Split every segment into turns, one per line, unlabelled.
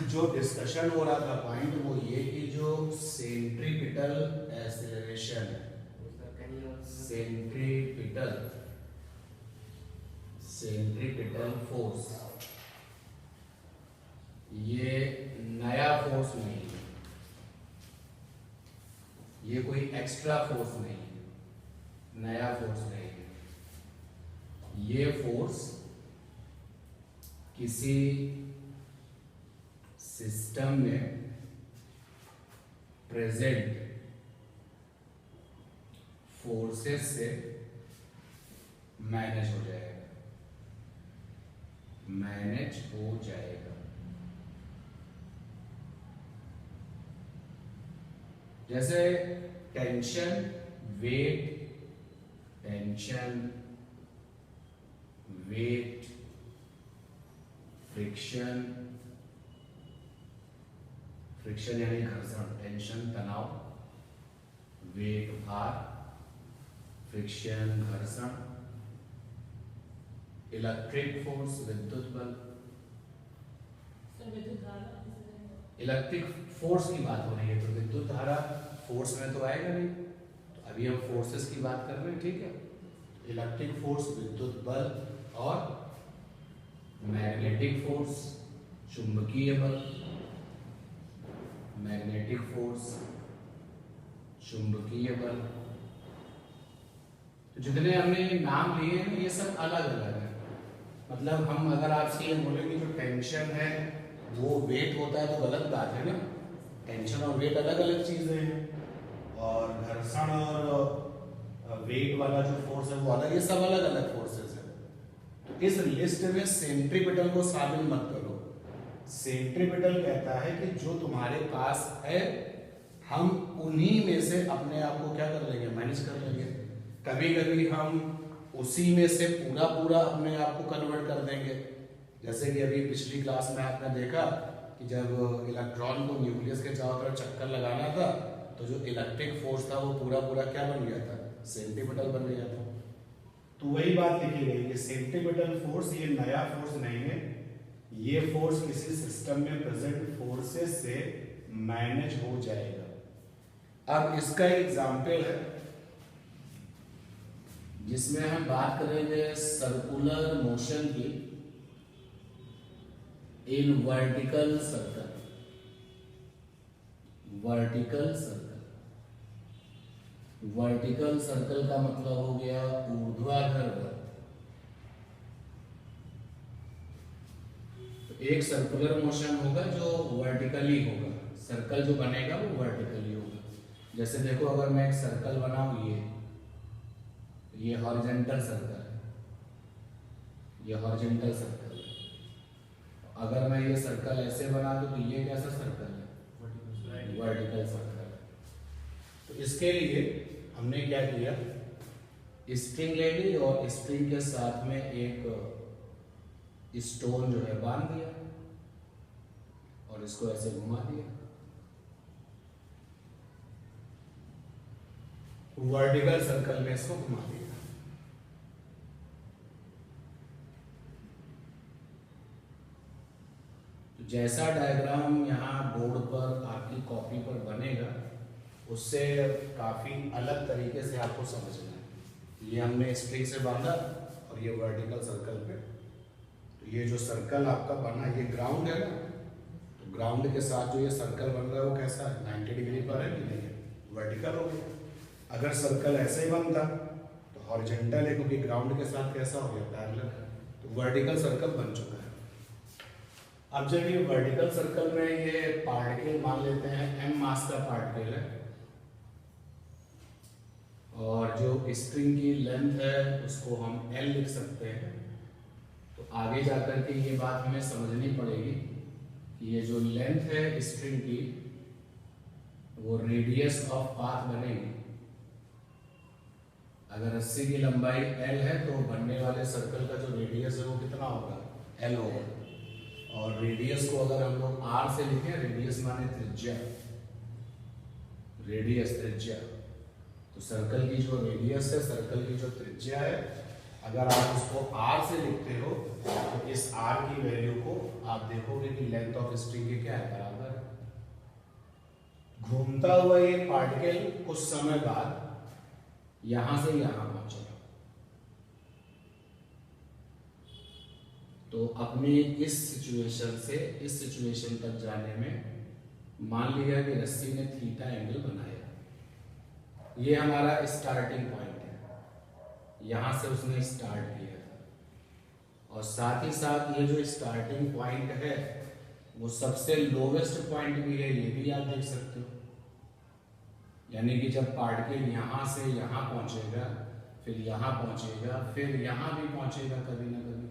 जो डिस्कशन हो रहा था पॉइंट वो ये कि जो सेंट्रीपिटल एक्सेलरेशन है, सेंट्रीपिटल फोर्स, ये नया फोर्स नहीं है, ये कोई एक्स्ट्रा फोर्स नहीं है, नया फोर्स नहीं है। ये फोर्स किसी सिस्टम में प्रेजेंट फोर्सेस से मैनेज हो जाएगा, मैनेज हो जाएगा। जैसे tension, weight, tension, weight, friction, friction यानी घर्षण, टेंशन तनाव, वेट भार, फ्रिक्शन घर्षण, इलेक्ट्रिक फोर्स विद्युत बल। इलेक्ट्रिक फोर्स की बात हो रही है तो विद्युत धारा फोर्स में तो आएगा नहीं, तो अभी हम फोर्सेस की बात कर रहे हैं, ठीक है। इलेक्ट्रिक फोर्स, विद्युत बल और मैग्नेटिक फोर्स, चुंबकीय बल, मैग्नेटिक फोर्स, चुंबकीय बल। तो जितने हमने नाम लिए हैं ये सब अलग अलग है। मतलब हम अगर आपसे ये बोलेंगे जो टेंशन है वो वेट होता है तो गलत बात है ना, टेंशन और वेट अलग अलग चीजें हैं। और घर्षण और वेट वाला जो फोर्स है वो अलग, ये सब अलग अलग फोर्सेस है। तो इस लिस्ट में सेंट्रीपिटल को शामिल मत करो। सेंट्रीपिटल कहता है कि जो तुम्हारे पास है हम उन्हीं में से अपने आप को क्या कर लेंगे, मैनेज कर लेंगे। कभी कभी हम उसी में से पूरा पूरा अपने आप को कन्वर्ट कर देंगे। जैसे कि अभी पिछली क्लास में आपने देखा कि जब इलेक्ट्रॉन को न्यूक्लियस के चारों तरफ चक्कर लगाना था तो जो इलेक्ट्रिक फोर्स था वो पूरा पूरा क्या बन गया था, सेंट्रीपिटल बन गया था। तो वही बात लिखी गई कि सेंट्रीपिटल फोर्स ये नया फोर्स नहीं है, ये फोर्स किसी सिस्टम में प्रेजेंट फोर्सेस से मैनेज हो जाएगा। अब इसका एग्जाम्पल है जिसमें हम बात करेंगे सर्कुलर मोशन की in vertical circle. Vertical circle, vertical circle का मतलब हो गया ऊर्ध्वाधर वृत्त। तो एक सर्कुलर मोशन होगा जो वर्टिकली होगा, सर्कल जो बनेगा वो वर्टिकली होगा। जैसे देखो अगर मैं एक सर्कल बनाऊं, ये हॉरिजॉन्टल सर्कल है, ये हॉरिजॉन्टल सर्कल है। अगर मैं ये सर्कल ऐसे बना दूं तो ये कैसा सर्कल है, वर्टिकल सर्कल है। तो इसके लिए हमने क्या किया, स्ट्रिंग ले ली और स्ट्रिंग के साथ में एक स्टोन जो है बांध दिया और इसको ऐसे घुमा दिया। वर्टिकल सर्कल में इसको घुमा दिया। तो जैसा डायग्राम यहाँ बोर्ड पर आपकी कॉपी पर बनेगा उससे काफी अलग तरीके से आपको समझना है। ये हमने स्ट्रिंग से बांधा और ये वर्टिकल सर्कल पे, तो ये जो सर्कल आपका बना ये ग्राउंड है ना, तो ग्राउंड के साथ जो ये सर्कल बन रहा है वो कैसा है, 90 डिग्री पर है कि नहीं है, वर्टिकल हो गया। अगर सर्कल ऐसे ही बनता तो हॉरिजॉन्टल है क्योंकि ग्राउंड के साथ कैसा हो गया, पैरेलल, तो वर्टिकल सर्कल बन चुका है। अब जब ये वर्टिकल सर्कल में ये पार्टिकल मान लेते हैं m मास का पार्टिकल है और जो स्ट्रिंग की लेंथ है उसको हम l लिख सकते हैं। तो आगे जाकर के ये बात हमें समझनी पड़ेगी कि ये जो लेंथ है स्ट्रिंग की वो रेडियस ऑफ पाथ बनेगी। अगर रस्सी की लंबाई l है तो बनने वाले सर्कल का जो रेडियस है वो कितना होगा, l होगा। और रेडियस को अगर हम लोग r से लिखें, रेडियस माने त्रिज्या, रेडियस त्रिज्या, तो सर्कल की जो रेडियस है, सर्कल की जो त्रिज्या है अगर आप उसको r से लिखते हो तो इस r की वैल्यू को आप देखोगे कि लेंथ ऑफ स्ट्रिंग के क्या है, बराबर है। घूमता हुआ ये पार्टिकल कुछ समय बाद यहां से यहां पहुंचेगा। तो अपने इस सिचुएशन से इस सिचुएशन तक जाने में मान लिया कि रस्सी ने थीटा एंगल बनाया, ये हमारा स्टार्टिंग पॉइंट है, यहां से उसने स्टार्ट किया था। और साथ ही साथ ये जो स्टार्टिंग पॉइंट है वो सबसे लोवेस्ट पॉइंट भी है, ये भी आप देख सकते हो। यानी कि जब पार्टिकल यहां से यहां पहुंचेगा, फिर यहां पहुंचेगा, फिर यहां भी पहुंचेगा कभी ना कभी,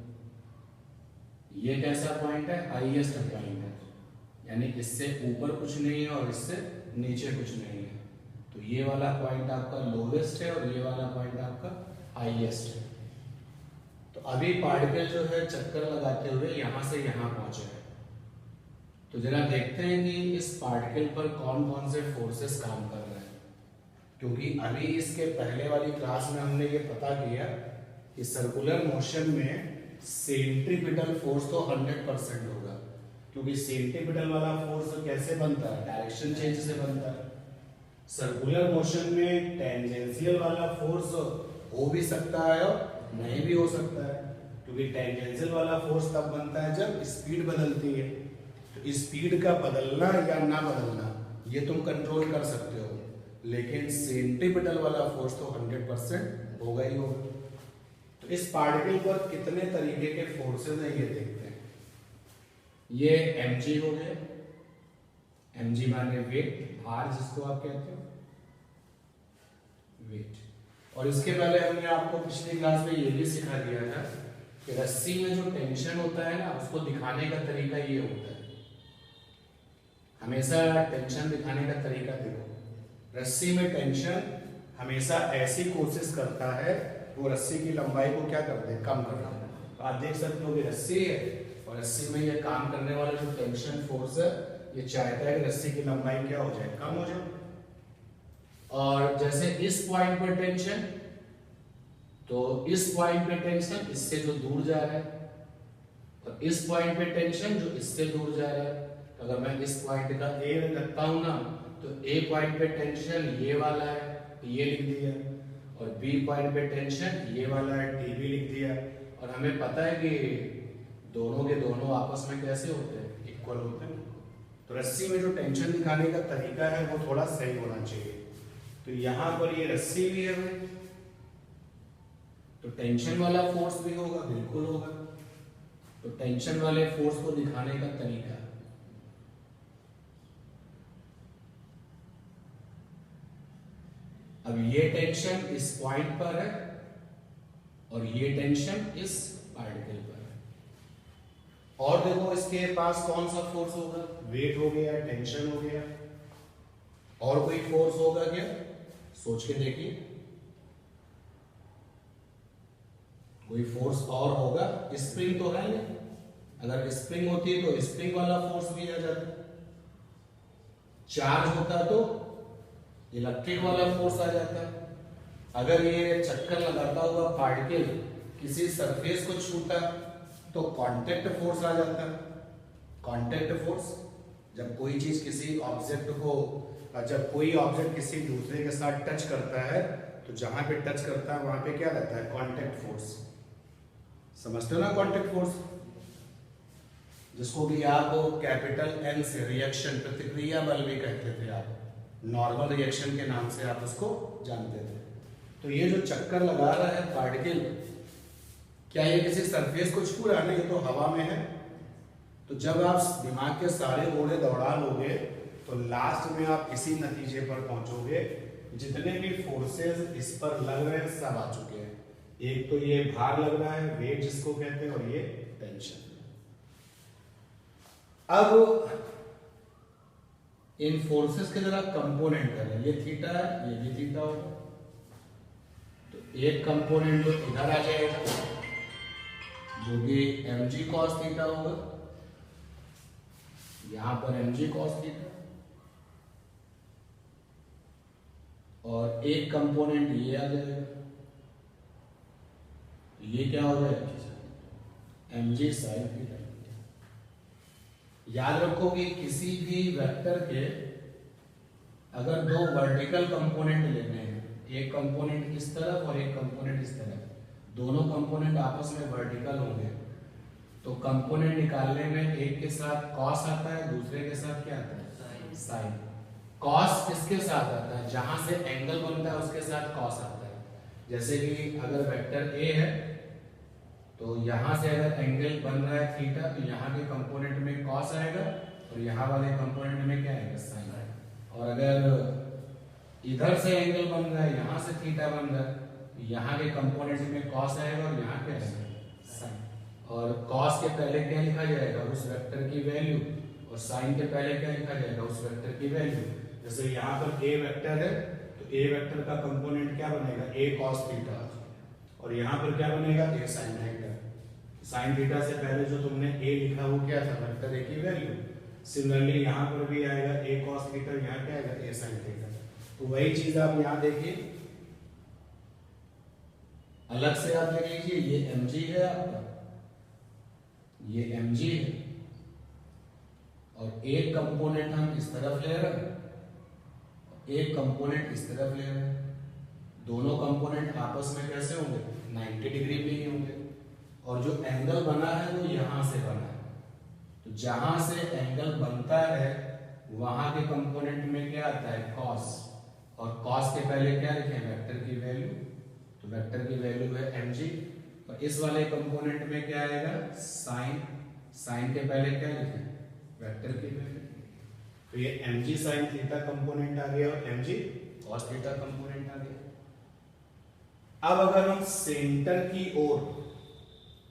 ये कैसा पॉइंट है, हाईएस्ट पॉइंट है। यानी इससे ऊपर कुछ नहीं है और इससे नीचे कुछ नहीं है। तो ये वाला पॉइंट आपका लोवेस्ट है और ये वाला पॉइंट आपका हाईएस्ट है। तो अभी पार्टिकल जो है चक्कर लगाते हुए यहां से यहां पहुंचे है। तो जरा देखते हैं कि इस पार्टिकल पर कौन कौन से फोर्सेस काम कर रहे हैं। क्योंकि अभी इसके पहले वाली क्लास में हमने ये पता किया कि सर्कुलर मोशन में सेंट्रीपिटल फोर्स तो 100% होगा, क्योंकि सेंट्रीपिटल वाला फोर्स कैसे बनता है, डायरेक्शन चेंज से बनता है। सर्कुलर मोशन में टेंजेंशियल वाला फोर्स हो भी सकता है और नहीं भी हो सकता है, क्योंकि टेंजेंशियल वाला फोर्स तब बनता है जब स्पीड बदलती है। तो स्पीड का बदलना या ना बदलना ये तुम कंट्रोल कर सकते हो, लेकिन सेंट्रीपिटल वाला फोर्स तो 100% होगा ही होगा। तो इस पार्टिकल पर कितने तरीके के फोर्सेस हैं ये देखते हैं। ये mg हो गया, mg माने वेट, भार जिसको आप कहते हो, वेट। और इसके पहले हमने आपको पिछली क्लास में ये भी सिखा दिया था कि रस्सी में जो टेंशन होता है ना, उसको दिखाने का तरीका ये होता है। हमेशा टेंशन दिखाने का तरीका देखो, रस्सी में टेंशन हमेशा ऐसी कोशिश करता है, वो रस्सी की लंबाई को क्या करते हैं, कम करना है। तो आप देख सकते हो कि रस्सी है और रस्सी में ये काम करने वाला जो टेंशन फोर्स है ये चाहता है कि रस्सी की लंबाई क्या हो जाए, कम हो जाए। और जैसे इस पॉइंट पर टेंशन, तो इस पॉइंट पे टेंशन इससे जो दूर जा रहा है, और इस पॉइंट पे टेंशन जो इससे दूर जा रहा है। तो अगर मैं इस पॉइंट का ए रखता हूं ना, तो ए पॉइंट पे टेंशन ये वाला है, ये लिख दिया, और बी पॉइंट पे टेंशन ये वाला है, टी भी लिख दिया। और हमें पता है कि दोनों के दोनों आपस में कैसे होते हैं, इक्वल होते हैं। तो रस्सी में जो टेंशन दिखाने का तरीका है वो थोड़ा सही होना चाहिए। तो यहां पर ये रस्सी भी है भाई, तो टेंशन वाला फोर्स भी होगा, बिल्कुल होगा। तो टेंशन वाले फोर्स को दिखाने का तरीका, अब ये टेंशन इस पॉइंट पर है और ये टेंशन इस पार्टिकल पर है। और देखो इसके पास कौन सा फोर्स होगा, वेट हो गया, टेंशन हो गया, और कोई फोर्स होगा क्या, सोच के देखिए। कोई फोर्स और होगा, स्प्रिंग तो है नहीं। अगर स्प्रिंग होती तो स्प्रिंग वाला फोर्स भी आ जाता, चार्ज होता तो इलेक्ट्रिक वाला फोर्स आ जाता। अगर ये चक्कर लगाता हुआ पार्टिकल किसी सरफेस को छूता तो कांटेक्ट फोर्स आ जाता। कांटेक्ट फोर्स, जब कोई चीज किसी ऑब्जेक्ट को, जब कोई ऑब्जेक्ट किसी दूसरे के साथ टच करता है तो जहां पे टच करता है वहां पे क्या रहता है, कांटेक्ट फोर्स। समझते हो ना कांटेक्ट फोर्स, जिसको भी आप कैपिटल एन से रिएक्शन, प्रतिक्रिया बल भी कहते थे आप, नॉर्मल रिएक्शन के नाम से आप उसको जानते थे। तो ये जो चक्कर लगा रहा है पार्टिकल, क्या ये किसी सरफेस को छू रहा है, ये तो हवा में है। तो जब आप दिमाग के सारे घोड़े दौड़ा लोगे तो लास्ट में आप इसी नतीजे पर पहुंचोगे, जितने भी फोर्सेस इस पर लग रहे हैं सब आ चुके हैं। एक तो ये भार लग रहा है, वेट जिसको कहते हैं, और ये टेंशन। अब इन फोर्सेस के जरा कंपोनेंट करें, ये थीटा है, ये भी थीटा होगा। तो एक कंपोनेंट तो इधर आ जाएगा जो कि mg cos थीटा होगा, यहां पर mg cos थीटा, और एक कंपोनेंट ये आ जाएगा, ये क्या हो जाएगा mg sin थीटा। याद रखो कि किसी भी वेक्टर के अगर दो वर्टिकल कंपोनेंट लेने हैं, एक कंपोनेंट इस तरफ और एक कंपोनेंट इस तरफ, दोनों कंपोनेंट आपस में वर्टिकल होंगे, तो कंपोनेंट निकालने में एक के साथ cos आता है, दूसरे के साथ क्या आता है sin। cos किसके साथ आता है, जहां से एंगल बनता है उसके साथ cos आता है। जैसे कि अगर वेक्टर a है तो यहां से अगर एंगल बन रहा है थीटा, तो यहाँ के कंपोनेंट में cos आएगा और यहाँ वाले कंपोनेंट में क्या आएगा sin आएगा। और अगर इधर से एंगल बन रहा है, यहाँ से थीटा बन रहा है, तो यहाँ के कंपोनेंट में cos आएगा और यहाँ क्या आएगा sin। और cos के पहले क्या लिखा जाएगा, उस वेक्टर की वैल्यू, और sin के पहले क्या लिखा जाएगा, उस वेक्टर की वैल्यू। जैसे यहाँ पर a वेक्टर है तो a वेक्टर का कंपोनेंट क्या बनेगा, a cos थीटा, और यहाँ पर क्या बनेगा, a sin theta. sin theta से पहले जो तुमने a लिखा वो क्या था, वेक्टर a की वैल्यू। सिमिलरली यहाँ पर भी आएगा a cos थीटा, यहाँ क्या आएगा a sin थीटा। तो वही चीज आप यहाँ देखिए, अलग से आप देख लीजिए, ये mg है आपका, ये mg है, और एक कंपोनेंट हम इस तरफ ले रहे हैं, एक कंपोनेंट इस तरफ ले रहे हैं। दोनों कंपोनेंट आपस में कैसे होंगे, 90 डिग्री में ही होंगे। और जो एंगल बना है वो यहां से बना है, तो जहां से एंगल बनता है वहां के कंपोनेंट में क्या आता है cos, और cos के पहले क्या लिखें, वेक्टर की वैल्यू, तो वेक्टर की वैल्यू है mg। और इस वाले कंपोनेंट में क्या आएगा sin, sin के पहले क्या लिखें, वेक्टर की वैल्यू। तो ये mg sin थीटा कंपोनेंट आ गया और mg cos थीटा कंपोनेंट आ गया। अब अगर हम सेंटर की ओर,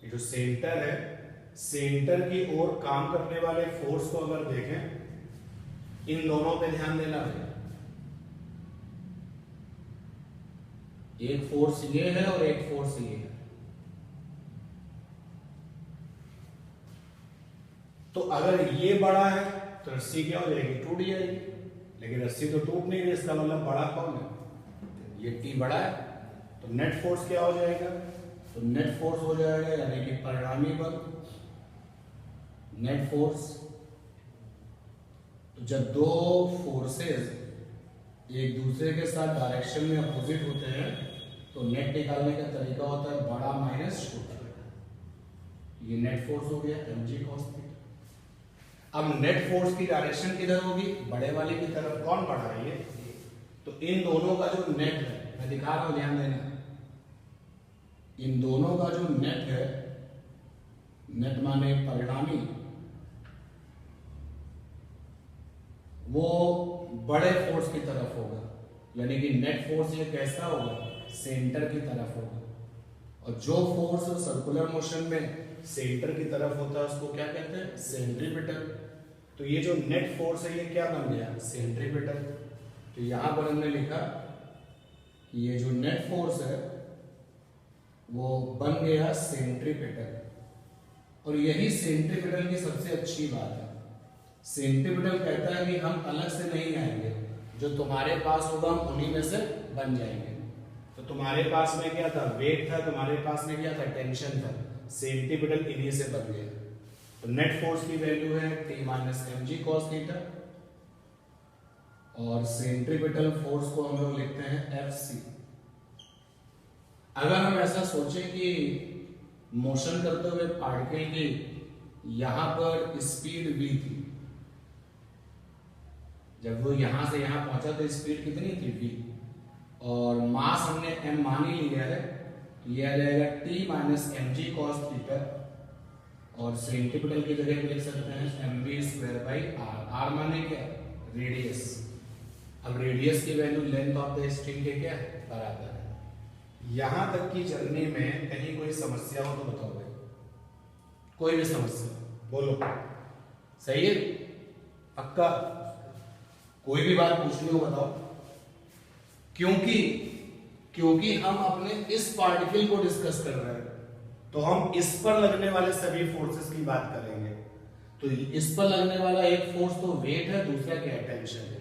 ये जो सेंटर है, सेंटर की ओर काम करने वाले फोर्स को अगर देखें, इन दोनों पे ध्यान देना है। एक फोर्स ये है और एक फोर्स ये है। तो अगर ये बड़ा है तो रस्सी क्या हो जाएगी, टूट जाएगी। लेकिन रस्सी तो टूट नहीं रही, इसका मतलब बड़ा कौन है, ये T बड़ा है। तो नेट फोर्स क्या हो जाएगा, तो नेट फोर्स हो जाएगा यानी कि परिणामी बल, नेट फोर्स। तो जब दो फोर्सेस एक दूसरे के साथ डायरेक्शन में अपोजिट होते हैं तो नेट निकालने का तरीका होता है बड़ा माइनस छोटा। ये नेट फोर्स हो गया mg cos थीटा। अब नेट फोर्स की डायरेक्शन किधर होगी, बड़े वाले की तरफ। कौन बड़ा है, ये। तो इन दोनों का जो नेट है, मैं दिखा रहा हूं ध्यान देना, इन दोनों का जो नेट है, नेट माने परिणामी, वो बड़े फोर्स की तरफ होगा। यानी कि नेट फोर्स ये कैसा होगा, सेंटर की तरफ होगा। और जो फोर्स सर्कुलर मोशन में सेंटर की तरफ होता है उसको क्या कहते हैं, सेंट्रीपिटल। तो ये जो नेट फोर्स है ये क्या बन गया, सेंट्रीपिटल। तो यहां पर हमने लिखा कि ये जो नेट फोर्स है वो बन गया सेंट्रीपिटल। और यही सेंट्रीपिटल की सबसे अच्छी बात है। सेंट्रीपिटल कहता है कि हम अलग से नहीं आएंगे, जो तुम्हारे पास होगा हम उन्हीं में से बन जाएंगे। तो तुम्हारे पास में क्या था, वेट था, तुम्हारे पास में क्या था, टेंशन था। सेंट्रीपिटल इन्हीं से बन गया। तो नेट फोर्स की वैल्यू है T minus mg cos theta, और सेंट्रीपिटल फोर्स को हम लोग लिखते हैं Fc। अगर हम ऐसा सोचें कि मोशन करते हुए पार्टिकल की यहां पर स्पीड v थी, जब वो यहां से यहां पहुंचा तो स्पीड कितनी थी v, और मास हमने m मान ही लिया है, तो ये आ जाएगा T minus mg cos theta, और सेंट्रीपिटल की जगह लिख सकते हैं mv square by r। r माने क्या, रेडियस। अब रेडियस की value length of the string के क्या बराबर है। यहां तक की जर्नी में कहीं कोई समस्या हो तो बताओ भाई, कोई भी समस्या बोलो, सही है, पक्का, कोई भी बात पूछनी हो बताओ। क्योंकि हम अपने इस पार्टिकल को डिस्कस कर रहे हैं, तो हम इस पर लगने वाले सभी फोर्सेस की बात करेंगे। तो इस पर लगने वाला एक फोर्स तो वेट है, दूसरा क्या है, टेंशन है।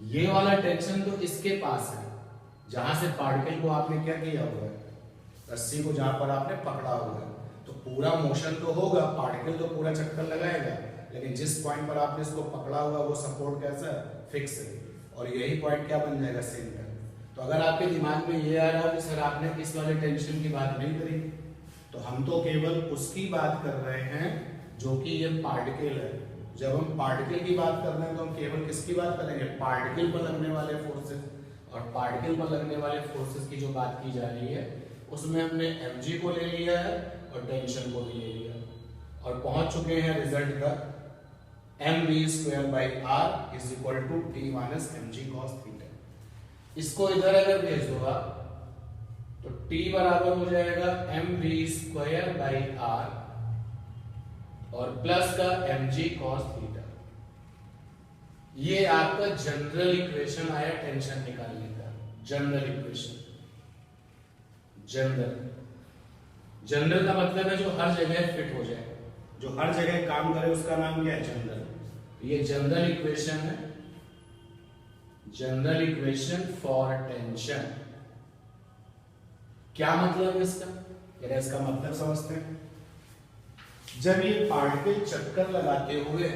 ये वाला टेंशन तो इसके पास है, जहां से पार्टिकल को आपने क्या किया हुआ है, रस्सी को जहां पर आपने पकड़ा हुआ है, तो पूरा मोशन तो होगा, पार्टिकल तो पूरा चक्कर लगाएगा, लेकिन जिस पॉइंट पर आपने इसको पकड़ा हुआ वो सपोर्ट कैसा फिक्स है, और यही पॉइंट क्या बन जाएगा, सेंटर। तो अगर आपके दिमाग में ये आ रहा हो कि सर आपने इस वाले टेंशन की बात नहीं करी, तो हम तो केवल उसकी बात कर रहे हैं जो कि ये पार्टिकल है। जब हम पार्टिकल की बात कर रहे हैं तो हम केवल किसकी बात करेंगे, पार्टिकल पर लगने वाले फोर्सेस। और पार्टिकल पर लगने वाले फोर्सेस की जो बात की जा रही है उसमें हमने mg को ले लिया है और टेंशन को भी ले लिया, और पहुंच चुके हैं रिजल्ट तक, mv² is equal to t minus mg cos theta. इसको इधर अगर भेज दो आप तो t बराबर हो जाएगा mv² और प्लस का mg cos थीटा। ये आपका जनरल इक्वेशन आया टेंशन निकालने का, जनरल इक्वेशन। जनरल का मतलब है जो हर जगह फिट हो जाए, जो हर जगह काम करे, उसका नाम क्या है, जनरल। ये जनरल इक्वेशन है, जनरल इक्वेशन फॉर टेंशन। क्या मतलब है इसका, जरा इसका मतलब समझते हैं। जब ये पार्टिकल चक्कर लगाते हुए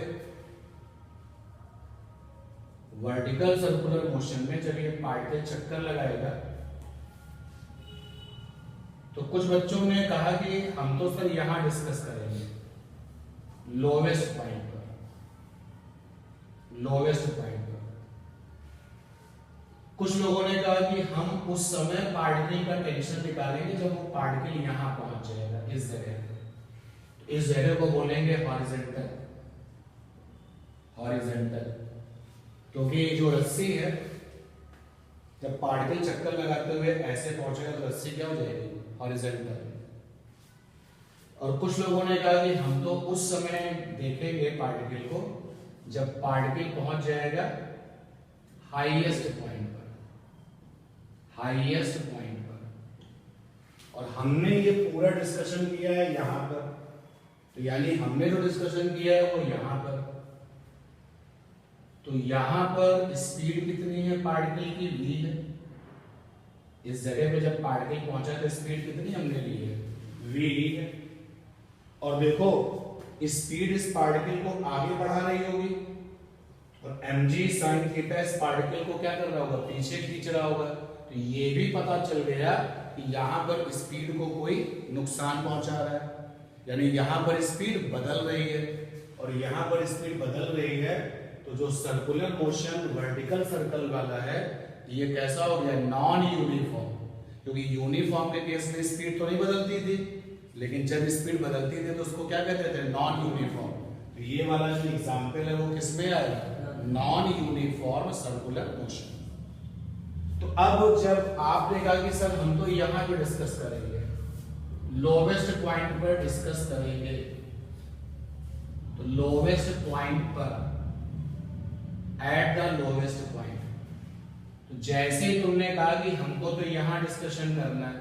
वर्टिकल सर्कुलर मोशन में जब ये पार्टिकल चक्कर लगाएगा, तो कुछ बच्चों ने कहा कि हम तो सर यहां डिस्कस करेंगे लोवेस्ट पॉइंट पर, लोवेस्ट पॉइंट पर। कुछ लोगों ने कहा कि हम उस समय पार्टिकल का टेंशन निकालेंगे जब वो पार्टिकल यहां पहुंच जाएगा, इस जगह। इस जगह को बोलेंगे हॉरिजॉन्टल, हॉरिजॉन्टल। क्योंकि जो रस्सी है जब पार्टिकल चक्कर लगाते हुए ऐसे पहुंचेगा तो रस्सी क्या हो जाएगी, हॉरिजॉन्टल। और कुछ लोगों ने कहा कि हम तो उस समय देखेंगे पार्टिकल को जब पार्टिकल पहुंच जाएगा हाईएस्ट पॉइंट पर, हाईएस्ट पॉइंट पर। और हमने ये पूरा डिस्कशन किया है यहां पर, तो यानी हमने जो डिस्कशन किया है वो यहां पर। तो यहां पर स्पीड कितनी है पार्टिकल की, v है। इस जगह पे जब पार्टिकल पहुंचा तो स्पीड कितनी हमने ली है, v है। और देखो स्पीड इस पार्टिकल को आगे बढ़ा रही होगी, और mg sin थीटा इस पार्टिकल को क्या कर रहा होगा, पीछे खींच रहा होगा। तो ये भी पता चल गया कि यहां पर स्पीड को कोई नुकसान पहुंचा रहा है, यानी यहां पर स्पीड बदल रही है। और यहां पर स्पीड बदल रही है तो जो सर्कुलर मोशन वर्टिकल सर्कल वाला है ये कैसा हो गया, नॉन यूनिफॉर्म। क्योंकि यूनिफॉर्म के केस में स्पीड तो नहीं बदलती थी, लेकिन जब स्पीड बदलती थी तो उसको क्या कहते थे, नॉन यूनिफॉर्म। तो ये वाला जो एग्जांपल है वो किसमें आएगा, नॉन यूनिफॉर्म सर्कुलर मोशन। तो अब जब आपने कहा कि सर हम तो यहां पे डिस्कस करेंगे, लोवेस्ट पॉइंट पर डिस्कस करेंगे, तो लोवेस्ट पॉइंट पर, एट द लोवेस्ट पॉइंट, तो जैसे ही तुमने कहा कि हमको तो यहां डिस्कशन करना है,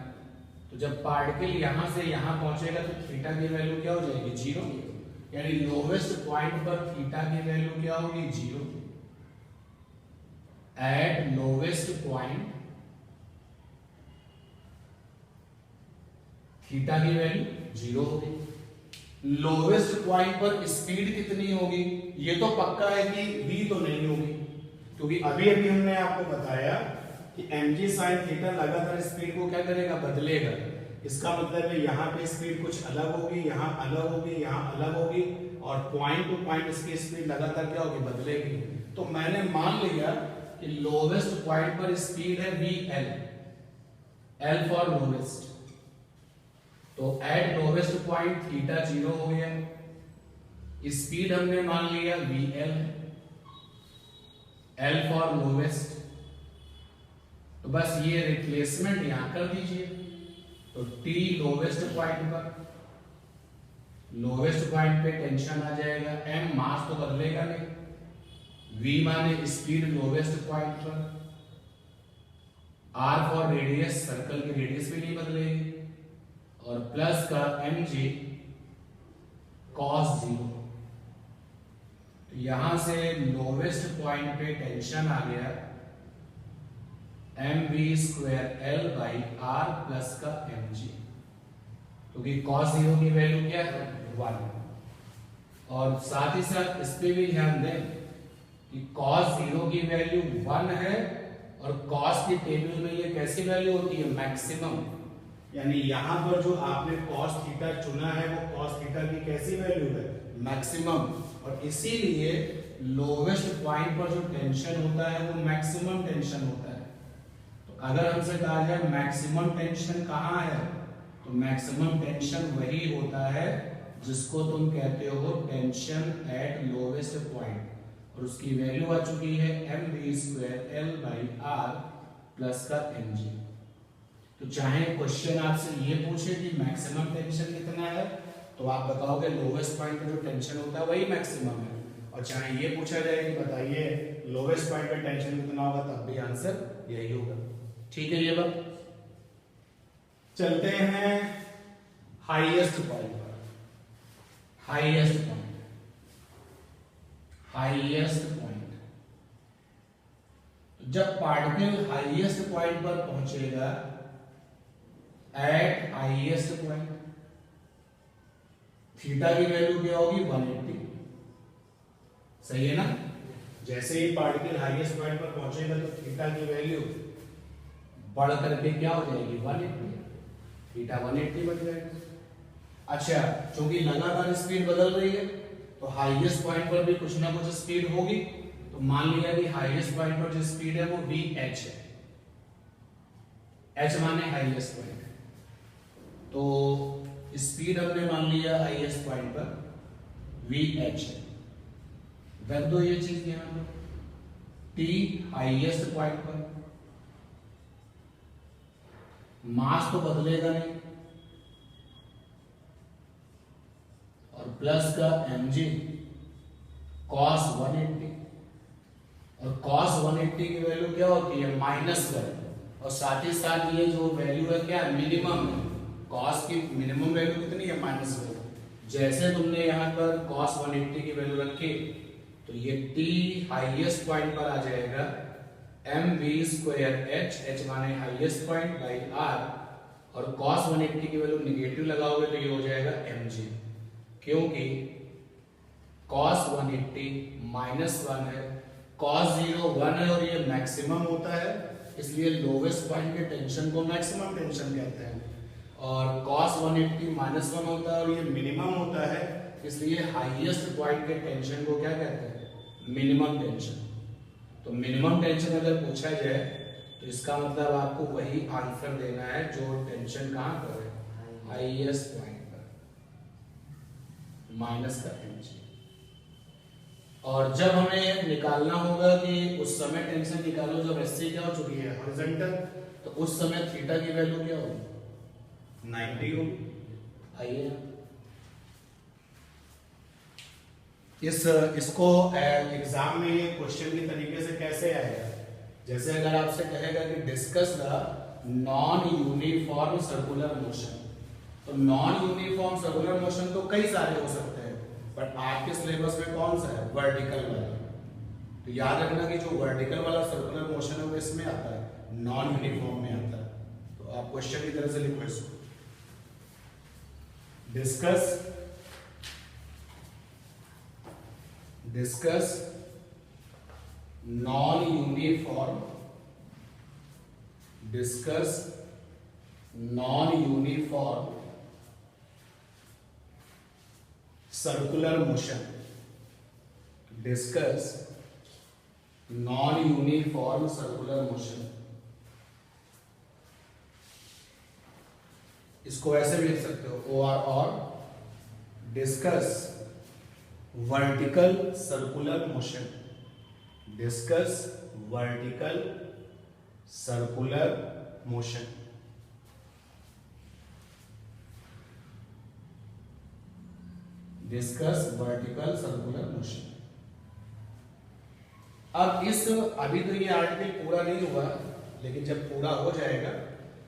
तो जब पार्टिकल यहां से यहां पहुंचेगा तो थीटा की वैल्यू क्या हो जाएगी, 0। यानी लोवेस्ट पॉइंट पर थीटा की वैल्यू क्या होगी, 0। एट लोवेस्ट पॉइंट थीटा की वैल्यू 0 होगी। लोवेस्ट पॉइंट पर स्पीड कितनी होगी, ये तो पक्का है कि v तो नहीं होगी, क्योंकि अभी अभी हमने आपको बताया कि mg sin थीटा लगातार स्पीड को क्या करेगा, बदलेगा। इसका मतलब है यहाँ पे स्पीड कुछ अलग होगी, यहाँ अलग होगी, यहाँ अलग होगी, और पॉइंट टू पॉइंट इसकी स्पीड लगातार क्या होगी, बदलेगी। तो मैंने मान लिया कि लोवेस्ट पॉइंट पर स्पीड है vl, l फॉर लोवेस्ट। तो एट लोवेस्ट पॉइंट थीटा 0 हो गया, स्पीड हमने मान लिया vl, l फॉर लोवेस्ट। तो बस ये रिप्लेसमेंट यहां कर दीजिए, तो t लोवेस्ट पॉइंट पर, लोवेस्ट पॉइंट पे टेंशन आ जाएगा, m मास तो बदलेगा नहीं, v माने स्पीड लोवेस्ट पॉइंट पर, r फॉर रेडियस, सर्कल की रेडियस भी नहीं बदलेगी, और प्लस का mg cos 0। तो यहां से लोवेस्ट पॉइंट पे टेंशन आ गया mv²L/r प्लस का mg, क्योंकि cos 0 की वैल्यू क्या है 1। और साथ ही साथ इस पे भी ध्यान दें कि cos 0 की वैल्यू 1 है और cos की टेबल में ये कैसी वैल्यू होती है मैक्सिमम, यानी यहां पर जो आपने cos थीटा चुना है वो cos थीटा की कैसी वैल्यू है मैक्सिमम, और इसीलिए लोवेस्ट पॉइंट पर जो टेंशन होता है वो मैक्सिमम टेंशन होता है। तो अगर हमसे कहा जाए मैक्सिमम टेंशन कहाँ है, तो मैक्सिमम टेंशन वही होता है जिसको तुम कहते हो टेंशन एट लोवेस्ट पॉइंट, और उसकी वैल्यू आ चुकी है mv²L/r प्लस का mg। तो चाहे क्वेश्चन आपसे ये पूछे कि मैक्सिमम टेंशन कितना है, तो आप बताओगे लोवेस्ट पॉइंट पे जो टेंशन होता है वही मैक्सिमम है, और चाहे ये पूछा जाए कि बताइए लोवेस्ट पॉइंट पे टेंशन कितना होगा, तब भी आंसर यही होगा। ठीक है, ये बात। चलते हैं हाईएस्ट पॉइंट पर। हाईएस्ट पॉइंट, हाईएस्ट पॉइंट, जब पार्टिकल हाईएस्ट पॉइंट पर पहुंचेगा एट हाईएस्ट पॉइंट, थीटा की वैल्यू क्या होगी 180, सही है ना। जैसे ही पार्टिकल हाईएस्ट पॉइंट पर पहुंचेगा तो थीटा की वैल्यू बढ़ करके क्या हो जाएगी 180, थीटा 180 बन जाएगा। अच्छा, क्योंकि लगातार स्पीड बदल रही है तो हाईएस्ट पॉइंट पर भी कुछ ना कुछ स्पीड होगी, तो मान लिया कि हाईएस्ट पॉइंट पर जो स्पीड है वो vh है, h माने हाईएस्ट पॉइंट, तो स्पीड हमने मान लिया हाईएस्ट पॉइंट पर vh है। रख दो ये चीज यहां पर, t हाईएस्ट पॉइंट पर, मास तो बदलेगा नहीं, और प्लस का mg cos 180, और cos 180 की वैल्यू क्या होती है -1, और साथ ही साथ ये जो वैल्यू है क्या मिनिमम है, cos की मिनिमम वैल्यू कितनी है -1। जैसे तुमने यहाँ पर cos 180 की वैल्यू रखी तो ये t हाईएस्ट पॉइंट पर आ जाएगा mv²h, h माने हाईएस्ट पॉइंट बाई r, और cos 180 की वैल्यू निगेटिव लगाओगे तो ये हो जाएगा mg, क्योंकि cos 180 -1 है, cos 0 1 है और ये मैक्सिमम होता है, इसलिए लोवेस्ट पॉइंट के टेंशन को मैक्सिमम टेंशन कहते हैं, और cos 180 -1 होता है और ये मिनिमम होता है, इसलिए हाईएस्ट पॉइंट के टेंशन को क्या कहते हैं मिनिमम टेंशन। तो मिनिमम टेंशन अगर पूछा जाए तो इसका मतलब आपको वही आंसर देना है जो टेंशन कहां पर है हाईएस्ट पॉइंट पर, माइनस का mg। और जब हमें निकालना होगा कि उस समय टेंशन निकालो जब एससी क्या हो चुकी है हॉरिजॉन्टल, तो उस समय थीटा की वैल्यू क्या होगी 90 होगी। आइए इसको एग्जाम में ये क्वेश्चन के तरीके से कैसे आएगा, जैसे अगर आपसे कहेगा कि discuss the non uniform circular motion, तो नॉन यूनिफॉर्म सर्कुलर मोशन तो कई सारे हो सकते हैं, बट आपके सिलेबस में कौन सा है वर्टिकल वाला, तो याद रखना कि जो वर्टिकल वाला सर्कुलर मोशन है वो इसमें आता है, नॉन यूनिफॉर्म में आता है। तो आप क्वेश्चन की तरह से लिखो इसको, discuss non uniform, discuss non uniform circular motion, discuss non uniform circular motion. इसको ऐसे भी लिख सकते हो और discuss vertical circular motion, discuss vertical circular motion. Discuss vertical circular motion. अब अभी तो ये आर्टिकल पूरा नहीं हुआ, लेकिन जब पूरा हो जाएगा,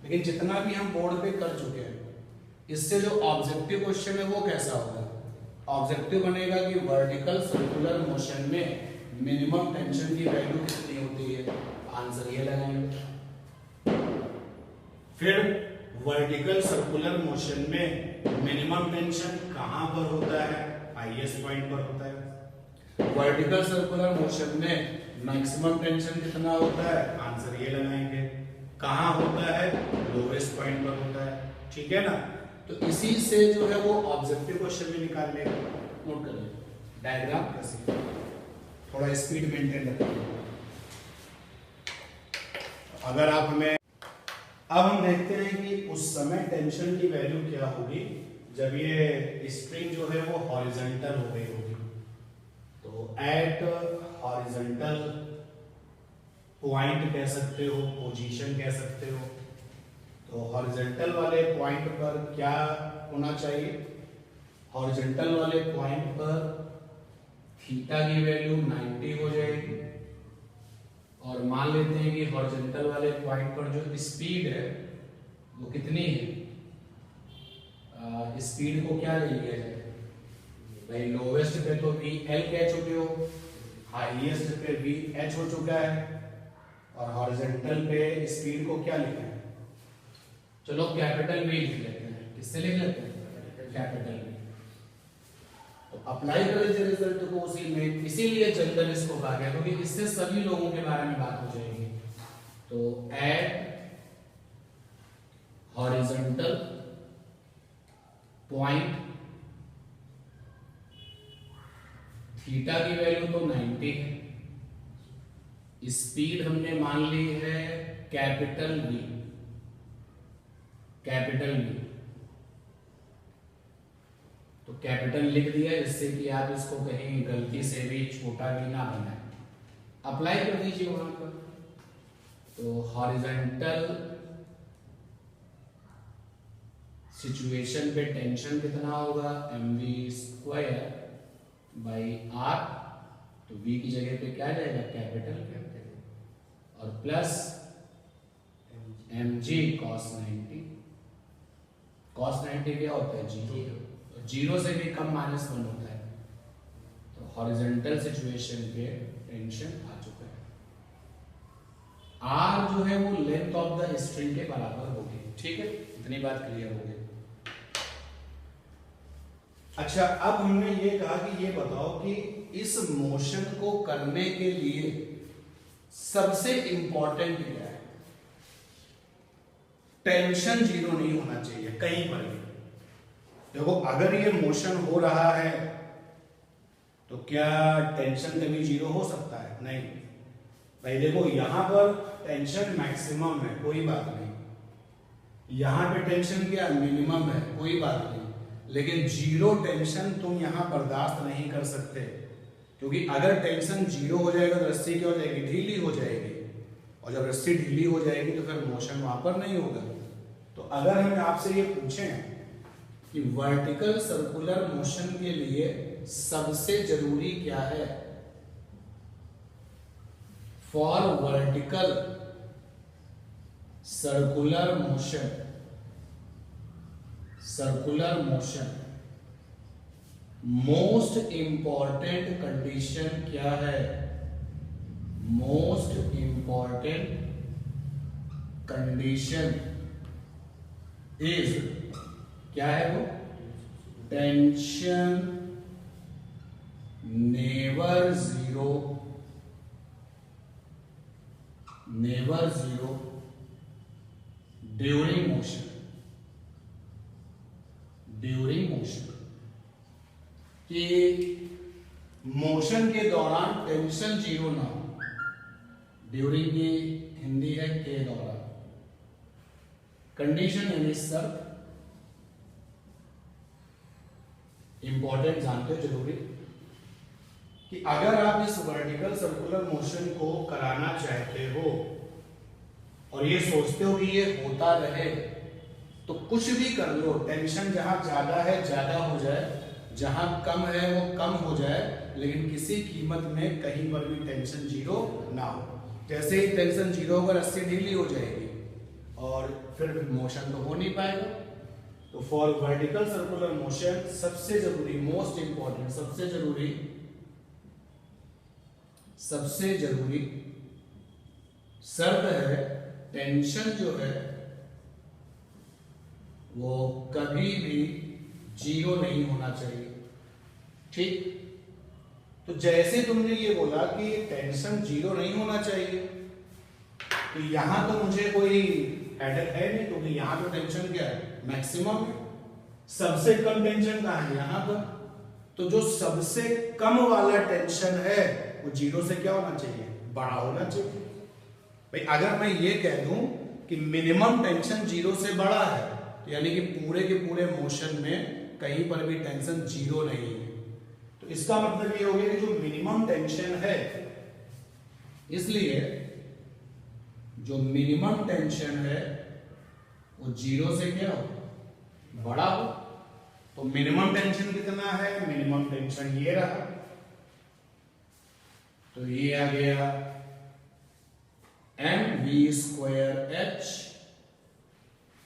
लेकिन जितना भी हम बोर्ड पे कर चुके हैं, इससे जो ऑब्जेक्टिव क्वेश्चन है वो कैसा होगा, ऑब्जेक्टिव बनेगा कि वर्टिकल सर्कुलर मोशन में मिनिमम टेंशन की वैल्यू कितनी होती है, आंसर ये लगाएंगे। फिर वर्टिकल सर्कुलर मोशन में मिनिमम टेंशन कहां पर होता है? हाईएस्ट पॉइंट पर होता है। वर्टिकल सर्कुलर मोशन में मैक्सिमम टेंशन कितना होता है? आंसर ये लगाएंगे। कहां होता है? लोवेस्ट पॉइंट पर होता है। ठीक है ना? तो इसी से जो है वो ऑब्जेक्टिव क्वेश्चन भी निकाल लेगा। नोट कर लीजिए डायग्राम कैसे, थोड़ा स्पीड मेंटेन रखिए। अगर आप हमें अब हम देखते हैं कि उस समय टेंशन की वैल्यू क्या होगी जब ये स्प्रिंग जो है वो हॉरिजॉन्टल हो गई होगी। तो एट हॉरिजॉन्टल पॉइंट कह सकते हो, पोजीशन कह सकते हो। तो हॉरिजॉन्टल वाले पॉइंट पर क्या होना चाहिए? हॉरिजॉन्टल वाले पॉइंट पर थीटा की वैल्यू 90 हो जाएगी, और मान लेते हैं कि हॉरिजॉन्टल वाले पॉइंट पर जो स्पीड है वो कितनी है? स्पीड को क्या ले लिया जाए भाई? लोवेस्ट पे तो वी एल कह चुके हो, हाईएस्ट पे वी एच हो चुका है, और हॉरिजॉन्टल पे स्पीड को क्या लिखा है? चलो कैपिटल वी लिख लेते हैं। किससे लिख लेते हैं? Capital V. तो अप्लाई कर लीजिए रिजल्ट को उसी में, इसीलिए जनरल इसको कहा गया क्योंकि इससे सभी लोगों के बारे में बात हो जाएगी। तो एट हॉरिजॉन्टल पॉइंट थीटा की वैल्यू तो 90 है, स्पीड हमने मान ली है कैपिटल वी, कैपिटल वी। तो कैपिटल लिख दिया जिससे कि आप इसको कहीं गलती से भी छोटा भी ना बनाए। अप्लाई कर दीजिए वहां पर। तो हॉरिजॉन्टल सिचुएशन पे टेंशन कितना होगा? mv² by r। तो v की जगह पे क्या जाएगा? कैपिटल, और प्लस mg cos 90। cos 90 क्या होता है? जीरो। जीरो से भी कम -1 होता है। तो हॉरिजॉन्टल सिचुएशन पे टेंशन आ चुका है। r जो है वो लेंथ ऑफ द स्ट्रिंग के बराबर होगी। ठीक है, इतनी बात क्लियर हो गई। अच्छा, अब हमने ये कहा कि ये बताओ कि इस मोशन को करने के लिए सबसे इंपॉर्टेंट क्या है? टेंशन जीरो नहीं होना चाहिए कहीं पर भी। देखो, अगर ये मोशन हो रहा है तो क्या टेंशन कभी जीरो हो सकता है? नहीं भाई। देखो, यहां पर टेंशन मैक्सिमम है, कोई बात नहीं। यहां पे टेंशन क्या? मिनिमम है, कोई बात नहीं। लेकिन जीरो टेंशन तुम यहां बर्दाश्त नहीं कर सकते, क्योंकि अगर टेंशन जीरो हो जाएगा तो रस्सी क्या हो जाएगी? ढीली हो जाएगी, और जब रस्सी ढीली हो जाएगी तो फिर मोशन वहां पर नहीं होगा। तो अगर हम आपसे ये पूछें कि वर्टिकल सर्कुलर मोशन के लिए सबसे जरूरी क्या है? For vertical circular motion, circular motion most important condition क्या है? मोस्ट इंपॉर्टेंट कंडीशन इज क्या है वो? Tension never zero, never zero during motion, during motion. कि मोशन के दौरान टेंशन जीरो ना हो। ड्यूरिंग की हिंदी है के दौरान। कंडीशन यानी शर्त। इंपॉर्टेंट जानते हो, जरूरी, कि अगर आप इस वर्टिकल सर्कुलर मोशन को कराना चाहते हो और ये सोचते हो कि ये होता रहे, तो कुछ भी कर लो, टेंशन जहां ज्यादा है ज्यादा हो जाए, जहां कम है वो कम हो जाए, लेकिन किसी कीमत में कहीं पर भी टेंशन जीरो ना हो। जैसे ही टेंशन जीरो होगा, रस्सी ढीली हो जाएगी और फिर मोशन तो हो नहीं पाएगा। तो फॉर वर्टिकल सर्कुलर मोशन सबसे जरूरी, मोस्ट इंपॉर्टेंट, सबसे जरूरी शर्त है टेंशन जो है वो कभी भी 0 नहीं होना चाहिए। ठीक, तो जैसे तुमने ये बोला कि टेंशन 0 नहीं होना चाहिए, तो यहां तो मुझे कोई हेडर है नहीं, क्योंकि यहां तो टेंशन क्या है, मैक्सिमम है। सबसे कम टेंशन कहां है, यहां पर। तो जो सबसे कम वाला टेंशन है वो 0 से क्या होना चाहिए, बड़ा होना चाहिए। भाई अगर मैं ये कह दूं कि मिनिमम टेंशन 0 से बड़ा है, तो यानी कि पूरे के पूरे मोशन में कहीं पर भी टेंशन 0 नहीं है, तो इसका मतलब ये हो गया कि जो मिनिमम टेंशन है, इसलिए जो मिनिमम टेंशन है वो 0 से क्या हो, बड़ा हो। तो मिनिमम टेंशन कितना है, मिनिमम टेंशन ये रहा, तो ये आ गया mv²h,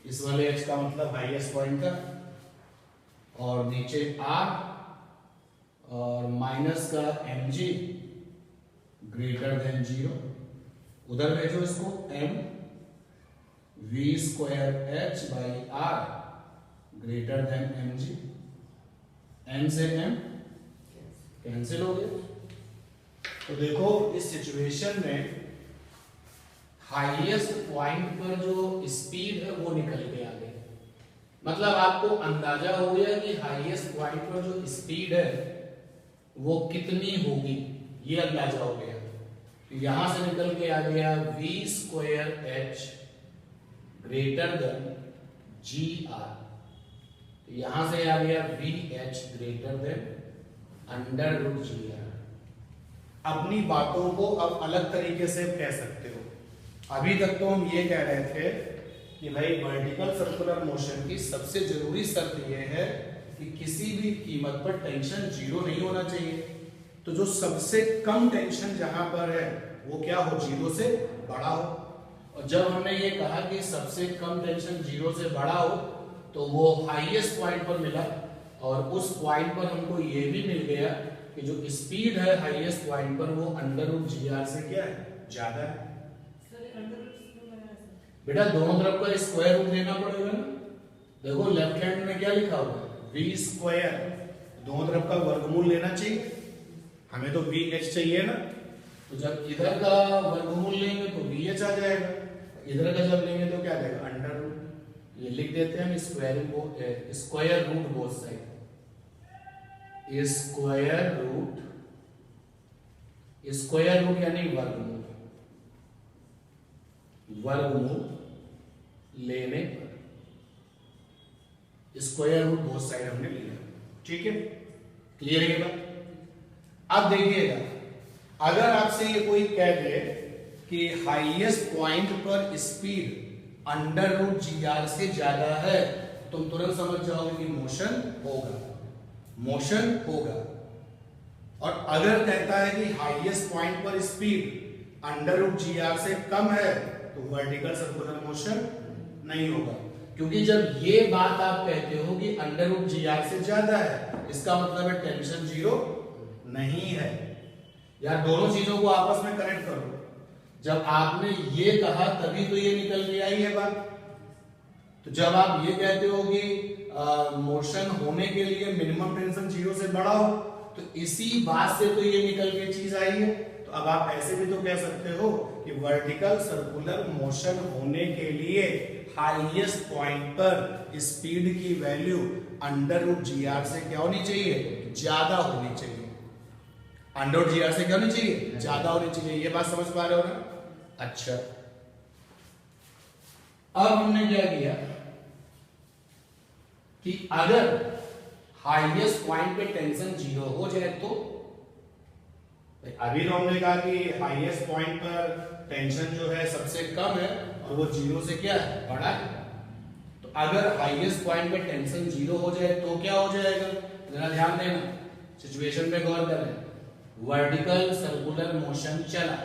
इस वाले h का मतलब हाईएस्ट पॉइंट का, और नीचे r, और माइनस का mg ग्रेटर देन 0, उधर भेजो इसको, mv²h/r greater than mg, m से m कैंसिल हो गया। तो देखो इस सिचुएशन में हाईएस्ट पॉइंट पर जो स्पीड है वो निकल के आ गई, मतलब आपको अंदाजा हो गया कि हाईएस्ट पॉइंट पर जो स्पीड है वो कितनी होगी, ये अंदाजा हो गया। तो यहां से निकल के आ गया v²h ग्रेटर देन gr, तो यहां से आ गया vh ग्रेटर देन √gr। अपनी बातों को अब अलग तरीके से कह सकते हो। अभी तक तो हम ये कह रहे थे कि भाई वर्टिकल सर्कुलर मोशन की सबसे जरूरी शर्त यह है कि किसी भी कीमत पर टेंशन 0 नहीं होना चाहिए। तो जो सबसे कम टेंशन जहां पर है वो क्या हो, 0 से बड़ा हो। और जब हमने ये कहा कि सबसे कम टेंशन 0 से बड़ा हो, तो वो हाईएस्ट पॉइंट पर मिला, और उस पॉइंट पर हमको ये भी मिल गया कि जो स्पीड है हाईएस्ट पॉइंट पर वो √gr से क्या है, ज्यादा है। बेटा दोनों तरफ का स्क्वायर रूट लेना पड़ेगा ना। देखो लेफ्ट हैंड में क्या लिखा हुआ है, v², दोनों तरफ का वर्गमूल लेना चाहिए, हमें तो vh चाहिए ना। तो जब इधर का वर्गमूल लेंगे तो vh आ जाएगा, इधर का जब लेंगे तो क्या आ जाएगा, √। ये लिख देते हैं हम square root both side, square root यानी वर्गमूल, वर्गमूल लेने पर स्क्वायर रूट बोथ साइड हमने लिया। ठीक है, क्लियर है ये बात। अब देखिएगा, अगर आपसे ये कोई कह दे कि हाईएस्ट पॉइंट पर स्पीड √gr से ज्यादा है, तुम तुरंत समझ जाओगे कि मोशन होगा, मोशन होगा। और अगर कहता है कि हाईएस्ट पॉइंट पर स्पीड √gr से कम है, तो वर्टिकल सर्कुलर मोशन नहीं होगा। क्योंकि जब ये बात आप कहते हो कि √gr से ज्यादा है, इसका मतलब है टेंशन 0 नहीं है। यार दोनों चीजों को आपस में कनेक्ट करो। जब आपने ये कहा तभी तो ये निकल के आई है बात। तो जब आप ये कहते हो कि मोशन होने के लिए मिनिमम टेंशन 0 से बड़ा हो, तो इसी बात से तो ये निकल के चीज आई है। तो अब आप ऐसे भी तो कह सकते हो कि वर्टिकल सर्कुलर मोशन होने के लिए हाईएस्ट पॉइंट पर स्पीड की वैल्यू √gr से क्या होनी चाहिए, ज्यादा होनी चाहिए। √gr से क्या होनी चाहिए, ज्यादा होनी चाहिए। ये बात समझ पा रहे हो ना। अच्छा, अब हमने क्या किया कि अगर हाईएस्ट पॉइंट पे टेंशन 0 हो जाए तो, अभी तो हमने कहा कि हाईएस्ट पॉइंट पर टेंशन जो है सबसे कम है और वो 0 से क्या है, बड़ा है। तो अगर हाईएस्ट पॉइंट पे टेंशन 0 हो जाए तो क्या हो जाएगा, जरा ध्यान देना, सिचुएशन पे गौर करें। वर्टिकल सर्कुलर मोशन चला,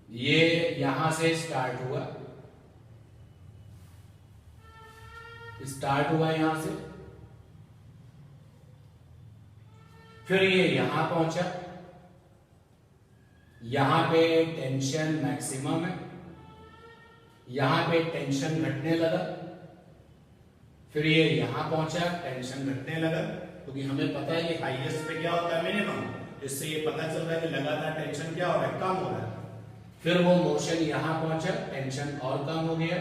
ये यहां से स्टार्ट हुआ, यहां से, फिर ये यहां पहुंचा, यहां पे टेंशन मैक्सिमम है, यहां पे टेंशन घटने लगा, फिर ये यहां पहुंचा, टेंशन घटने लगा, क्योंकि हमें पता है कि हाईएस्ट पे क्या होता है मिनिमम, इससे ये पता चल रहा है कि लगातार टेंशन क्या हो रहा है, कम हो रहा है। फिर वो मोशन यहां पहुंचा, टेंशन और कम हो गया,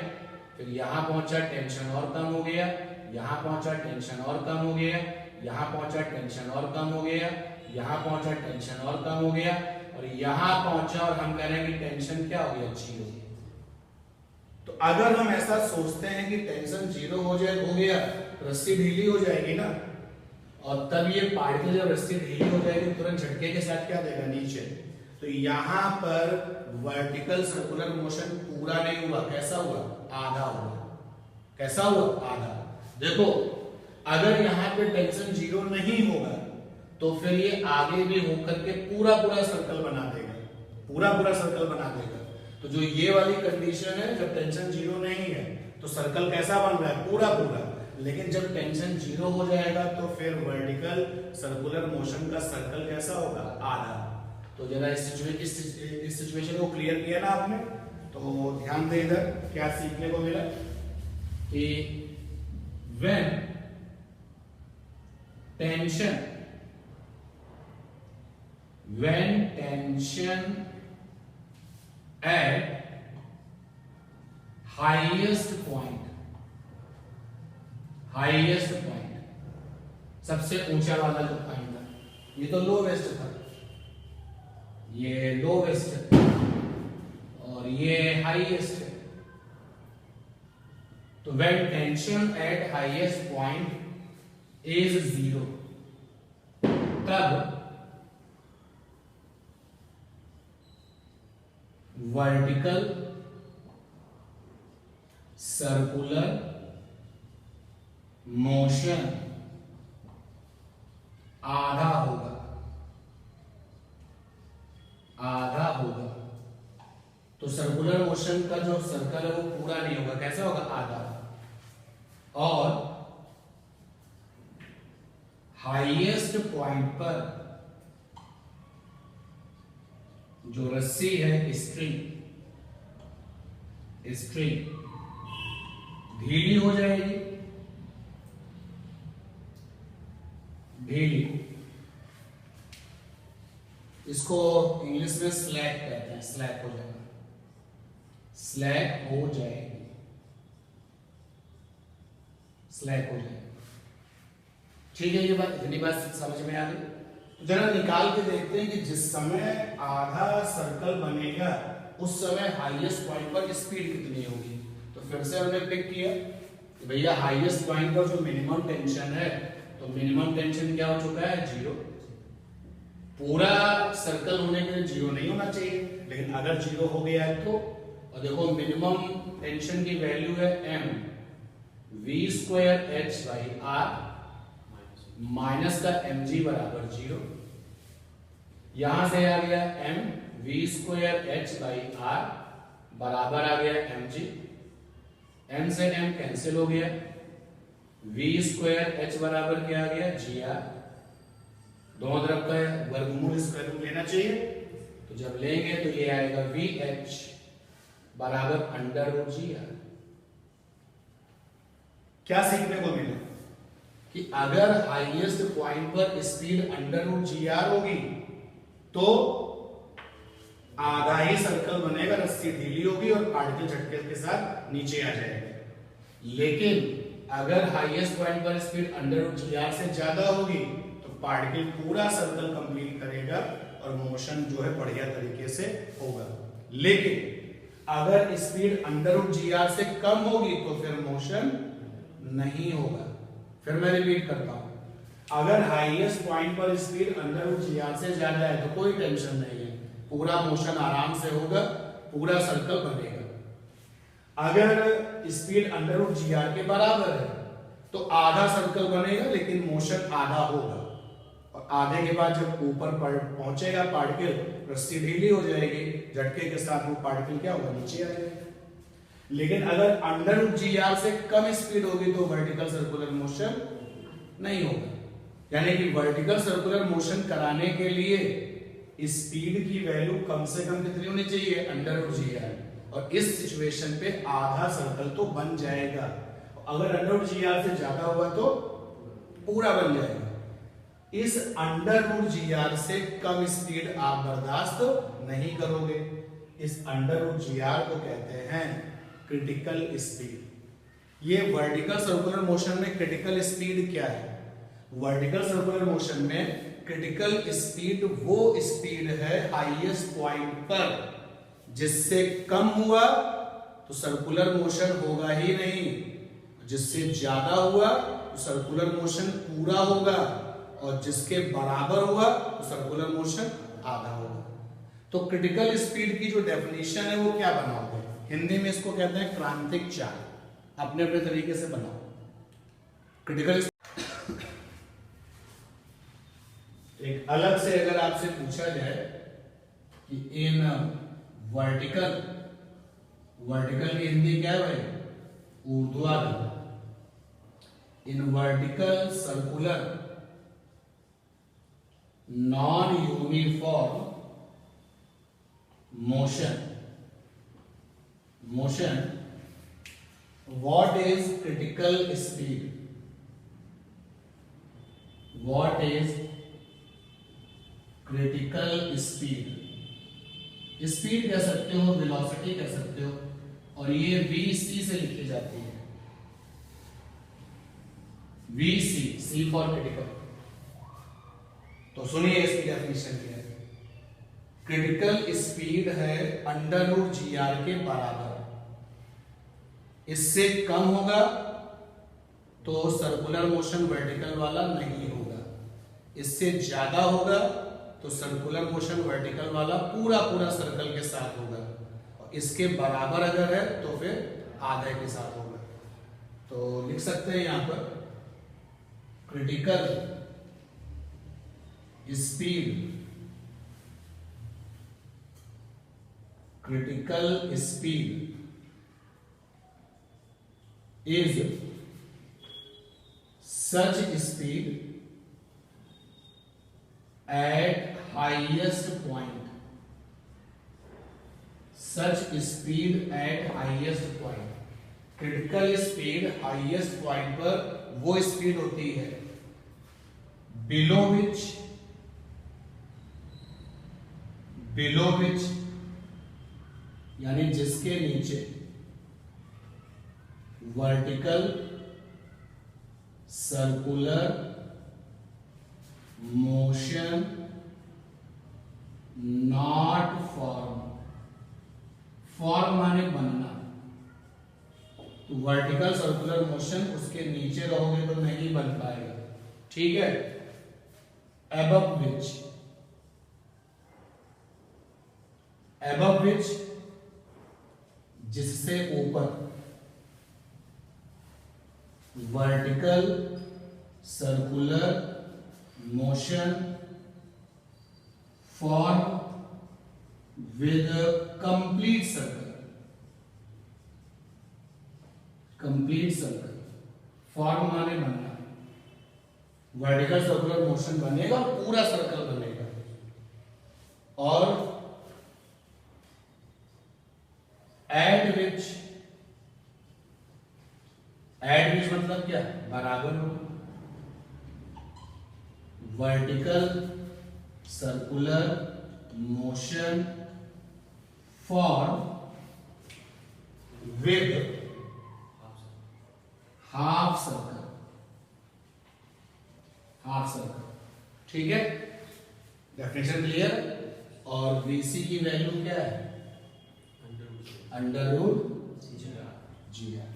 फिर यहां पहुंचा, टेंशन और कम हो गया, यहां पहुंचा, टेंशन और कम हो गया, यहां पहुंचा, टेंशन और कम हो गया, यहां पहुंचा, टेंशन और कम हो गया, और यहां पहुंचा और हम कह रहे हैं कि टेंशन क्या हो गई, अच्छी हो गई। तो अगर हम ऐसा सोचते हैं कि टेंशन जीरो हो गया, रस्सी ढीली हो जाएगी ना, और तब ये पार्टिकल जब रस्सी ढीली हो जाएगी तुरंत झटके के साथ क्या देगा, नीचे। तो यहां पर वर्टिकल सर्कुलर मोशन पूरा नहीं हुआ, कैसा हुआ, आधा हुआ। कैसा हुआ, आधा। देखो अगर यहां पे टेंशन जीरो नहीं होगा तो फिर ये आगे भी होकर के पूरा सर्कल बना देगा, पूरा सर्कल बना देगा। तो जो ये वाली कंडीशन है, जब टेंशन जीरो नहीं है तो सर्कल कैसा बन रहा है, पूरा। लेकिन जब टेंशन जीरो हो जाएगा तो फिर वर्टिकल सर्कुलर मोशन का सर्कल कैसा होगा, आधा। तो जरा इस सिचुएशन को क्लियर किया ना आपने, तो ध्यान दे इधर क्या सीखने को मिला कि when tension at highest point, सबसे ऊंचा वाला जो पॉइंट था, ये तो लोवेस्ट था, ये लोवेस्ट है और ये हाईएस्ट है। तो when tension at highest point is 0, तब वर्टिकल सर्कुलर मोशन आधा होगा, तो सर्कुलर मोशन का जो सर्कल है वो पूरा नहीं होगा, कैसा होगा, आधा। और हाईएस्ट पॉइंट पर जो रस्सी है, स्ट्रिंग ढीली हो जाएगी, इसको इंग्लिश में स्लैक कहते हैं, स्लैक हो जाएगी, ठीक है। ये बात, इतनी बात समझ में आ गई। तो जरा निकाल के देखते हैं कि जिस समय आधा सर्कल बनेगा उस समय हाईएस्ट पॉइंट पर स्पीड कितनी होगी। तो फिर से हमने पिक किया कि भैया हाईएस्ट पॉइंट पर जो मिनिमम टेंशन है, तो मिनिमम टेंशन क्या हो चुका है, 0। पूरा सर्कल होने के लिए 0 नहीं होना चाहिए, लेकिन अगर 0 हो गया है तो, और देखो मिनिमम टेंशन की वैल्यू है m, v²h/r माइनस का mg बराबर 0। यहां से आ गया m v²h/r बराबर आ गया mg, m से m कैंसिल हो गया, v²h बराबर क्या आ गया, gr। दोनों तरफ का वर्गमूल स्क्वायर रूट लेना चाहिए, तो जब लेंगे तो ये आएगा vh बराबर √gr। क्या सीखने को मिला कि अगर हाईएस्ट पॉइंट पर स्पीड √gr होगी तो आधा ही सर्कल बनेगा, रस्सी ढीली होगी और पार्टिकल झटके के साथ नीचे आ जाएगा। लेकिन अगर हाईएस्ट पॉइंट पर स्पीड √gr से ज्यादा होगी तो पार्टिकल पूरा सर्कल कंप्लीट करेगा और मोशन जो है बढ़िया तरीके से होगा। लेकिन अगर स्पीड √gr से कम होगी तो फिर मोशन नहीं होगा। फिर मैं रिपीट करता हूं, अगर हाईएस्ट पॉइंट पर स्पीड √gr से ज्यादा है तो कोई टेंशन नहीं है, पूरा मोशन आराम से होगा, पूरा सर्कल बनेगा। अगर स्पीड √gr के बराबर है तो आधा सर्कल बनेगा लेकिन मोशन आधा होगा, और आधे के बाद जब ऊपर पहुंचेगा पार्टिकल, रस्सी ढीली हो जाएगी, झटके के साथ वो पार्टिकल क्या होगा, नीचे आ जाएगा। लेकिन अगर √gr से कम स्पीड होगी तो वर्टिकल सर्कुलर मोशन नहीं होगा। यानी कि वर्टिकल सर्कुलर मोशन कराने के लिए स्पीड की वैल्यू कम से कम कितनी होनी चाहिए, √gr। और इस सिचुएशन पे आधा सर्कल तो बन जाएगा। अगर अंडर रूट जी आर से ज्यादा हुआ तो पूरा बन जाएगा। इस अंडर रूट जी आर से कम स्पीड आप बर्दाश्त नहीं करोगे। इस अंडर रूट जी आर को कहते हैं क्रिटिकल स्पीड। ये वर्टिकल सर्कुलर मोशन में क्रिटिकल स्पीड क्या है? वर्टिकल सर्कुलर मोशन में क्रिटिकल स्पीड वो स्पीड है हाईएस्ट पॉइंट पर जिससे कम हुआ तो सर्कुलर मोशन होगा ही नहीं, जिससे ज्यादा हुआ तो सर्कुलर मोशन पूरा होगा, और जिसके बराबर हुआ तो सर्कुलर मोशन आधा होगा। तो क्रिटिकल स्पीड की जो डेफिनेशन है वो क्या बनाओगे? हिंदी में इसको कहते हैं क्रांतिक चाल। अपने अपने तरीके से बनाओ क्रिटिकल। एक अलग से अगर आपसे पूछा जाए कि इन वर्टिकल की हिंदी क्या है भाई? ऊर्ध्वाधर। In vertical circular non uniform motion what is critical speed? What is critical speed? Speed कह सकते हो, वेलोसिटी कह सकते हो, और ये VC से लिखी जाती है। VC, C for critical. तो सुनिए इसकी डेफिनेशन क्या है। क्रिटिकल स्पीड है अंडर रूट जी आर के बराबर। इससे कम होगा तो सर्कुलर मोशन वर्टिकल वाला नहीं होगा, इससे ज्यादा होगा तो सर्कुलर मोशन वर्टिकल वाला पूरा सर्कल के साथ होगा, और इसके बराबर अगर है तो फिर आधे के साथ होगा। तो लिख सकते हैं यहां पर critical speed is such speed at highest point, critical speed highest point पर वो स्पीड होती है बिलो विच यानी जिसके नीचे vertical circular motion not form माने बनना, तो वर्टिकल सर्कुलर मोशन उसके नीचे रहोगे तो नहीं बन पाएगा। ठीक है। एबव विच जिससे ऊपर vertical circular motion form with complete circle. Form माने बनना, वर्टिकल सर्कुलर मोशन बनेगा और पूरा सर्कल बनेगा। और एट विच मतलब क्या? बराबर हो vertical circular motion form with half circle. ठीक है, डेफिनेशन क्लियर। और VC की वैल्यू क्या है? Under root g r.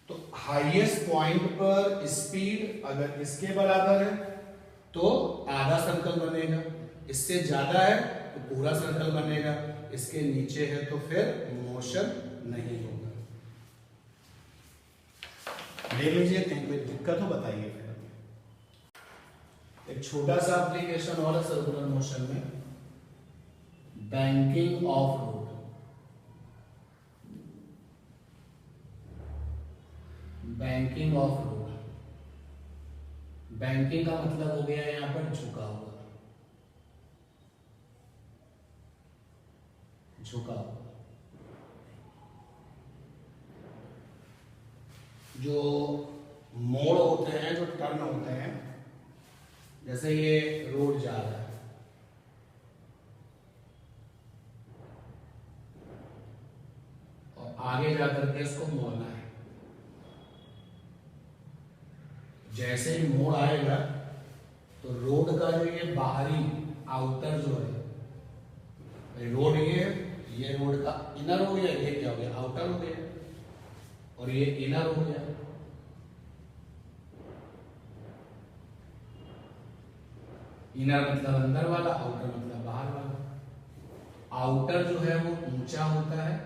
तो हाईएस्ट पॉइंट पर स्पीड अगर इसके बराबर है तो आधा सर्कल बनेगा, इससे ज्यादा है तो पूरा सर्कल बनेगा, इसके नीचे है तो फिर मोशन नहीं होगा। ले लीजिए, कहीं कोई दिक्कत हो बताइए। फिर एक छोटा सा एप्लीकेशन और है सर्कुलर मोशन में, banking of road. Banking of road, banking का मतलब हो गया यहां पर झुका हुआ। झुकाव। जो मोड़ होते हैं, जो टर्न होते हैं, जैसे ये रोड जा रहा है, और आगे जाकर के इसको मोड़ना है। जैसे ही मोड़ आएगा तो रोड का जो ये बाहरी आउटर जो है, रोड ये रोड का इनर हो गया, ये क्या हो गया, आउटर हो गया, और ये इनर हो गया। इनर मतलब अंदर वाला, आउटर मतलब बाहर वाला। आउटर जो है वो ऊंचा होता है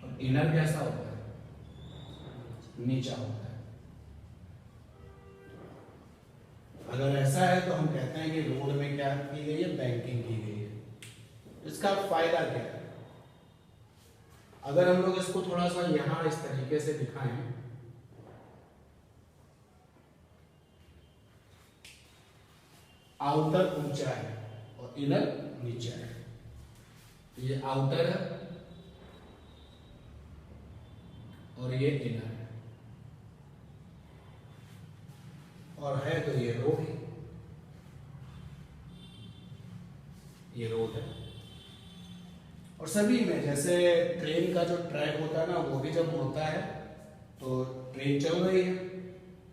और इनर कैसा होता है, नीचा होता है। अगर ऐसा है तो हम कहते हैं कि रोड में क्या की गई है, बैंकिंग की गई है। इसका फायदा क्या है? अगर हम लोग इसको थोड़ा सा यहां इस तरीके से दिखाएं, आउटर ऊंचा है और इनर नीचा है। ये आउटर है और ये इनर है, और है तो ये रोड है, ये रोड है। और सभी में जैसे ट्रेन का जो ट्रैक होता है ना, वो भी जब होता है तो ट्रेन चल रही है,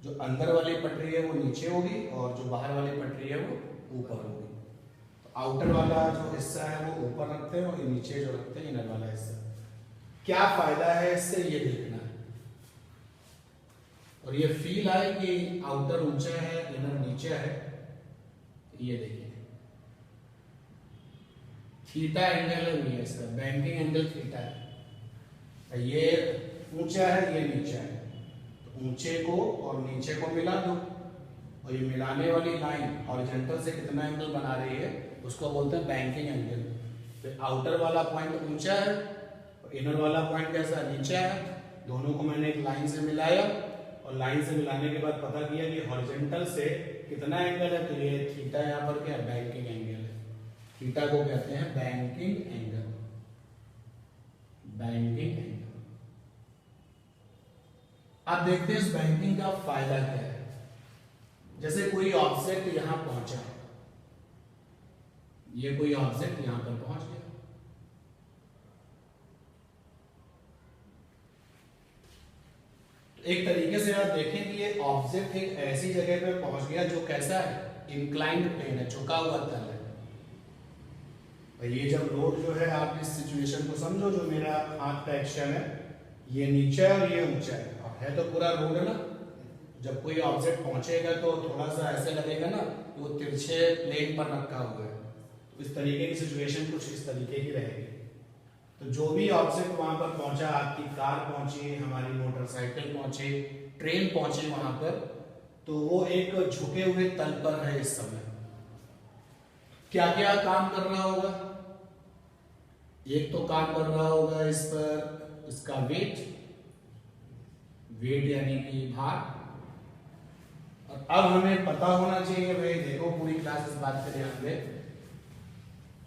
जो अंदर वाली पटरी है वो नीचे होगी और जो बाहर वाली पटरी है वो ऊपर होगी। तो आउटर वाला जो हिस्सा है वो ऊपर रखते हैं और ये नीचे जो रखते हैं इनर वाला हिस्सा। क्या फायदा है इससे, ये देखना है। और ये फील आए कि आउटर ऊंचा है, इनर नीचे है। ये देखिए थीटा एंगल है इसका, बैंकिंग एंगल थीटा है। ये ऊंचा है, ये नीचा है, तो ऊंचे को और नीचे को मिला दो, और ये मिलाने वाली लाइन हॉरिजॉन्टल से कितना एंगल बना रही है उसको बोलते हैं बैंकिंग एंगल। तो आउटर वाला पॉइंट ऊंचा है और इनर वाला पॉइंट कैसा, नीचा है। दोनों को मैंने एक लाइन से मिलाया, और लाइन से मिलाने के बाद पता किया कि हॉरिजॉन्टल से कितना एंगल है, तो ये थीटा यहाँ पर क्या है, बैंकिंग एंगल है। थीटा को कहते हैं बैंकिंग एंगल, बैंकिंग एंगल। आप देखते हैं इस बैंकिंग का फायदा क्या है। जैसे कोई ऑब्जेक्ट यहां पहुंचा, ये कोई ऑब्जेक्ट यहां पर पहुंच गया, तो एक तरीके से आप देखें कि ये ऑब्जेक्ट एक ऐसी जगह पे पहुंच गया जो कैसा है, इंक्लाइंड प्लेन है, झुका हुआ तल है। ये जब रोड जो है, आप इस सिचुएशन को समझो, जो मेरा हाथ का एक्शन है, ये नीचा है और ये ऊंचा है तो पूरा रोड है ना। जब कोई ऑब्जेक्ट पहुंचेगा तो थोड़ा सा ऐसे लगेगा ना कि वो तिरछे प्लेन पर रखा हुआ है। तो इस तरीके की सिचुएशन कुछ इस तरीके की रहेगी। तो जो भी ऑब्जेक्ट वहां पर पहुंचा, आपकी कार पहुंची, हमारी मोटरसाइकिल पहुंची, ट्रेन पहुंची वहां पर, तो वो एक झुके हुए तल पर है इस समय। क्या क्या काम कर रहा होगा, एक तो काम कर रहा होगा इस पर इसका वेट, वेट यानी कि भार। और अब हमें पता होना चाहिए, भाई देखो पूरी क्लास इस बात पे ध्यान दे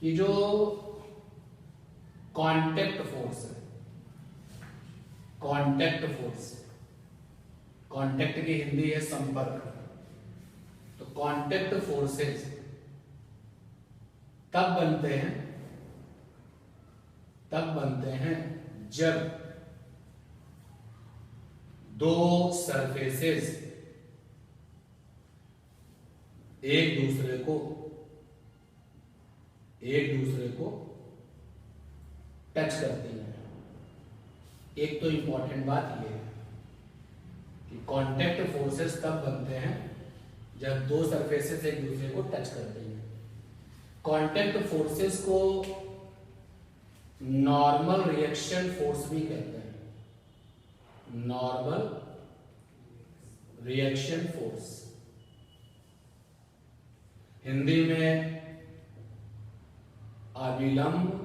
कि जो कांटेक्ट फोर्स है, कांटेक्ट फोर्स, कांटेक्ट की हिंदी है संपर्क। तो कांटेक्ट फोर्सेस तब बनते हैं जब दो सरफेसेस एक दूसरे को टच करती हैं। एक तो इंपॉर्टेंट बात यह है कि कांटेक्ट फोर्सेस तब बनते हैं जब दो सरफेसेस एक दूसरे को टच करती हैं। कांटेक्ट फोर्सेस को नॉर्मल रिएक्शन फोर्स भी कहते हैं, नॉर्मल रिएक्शन फोर्स। हिंदी में अविलंब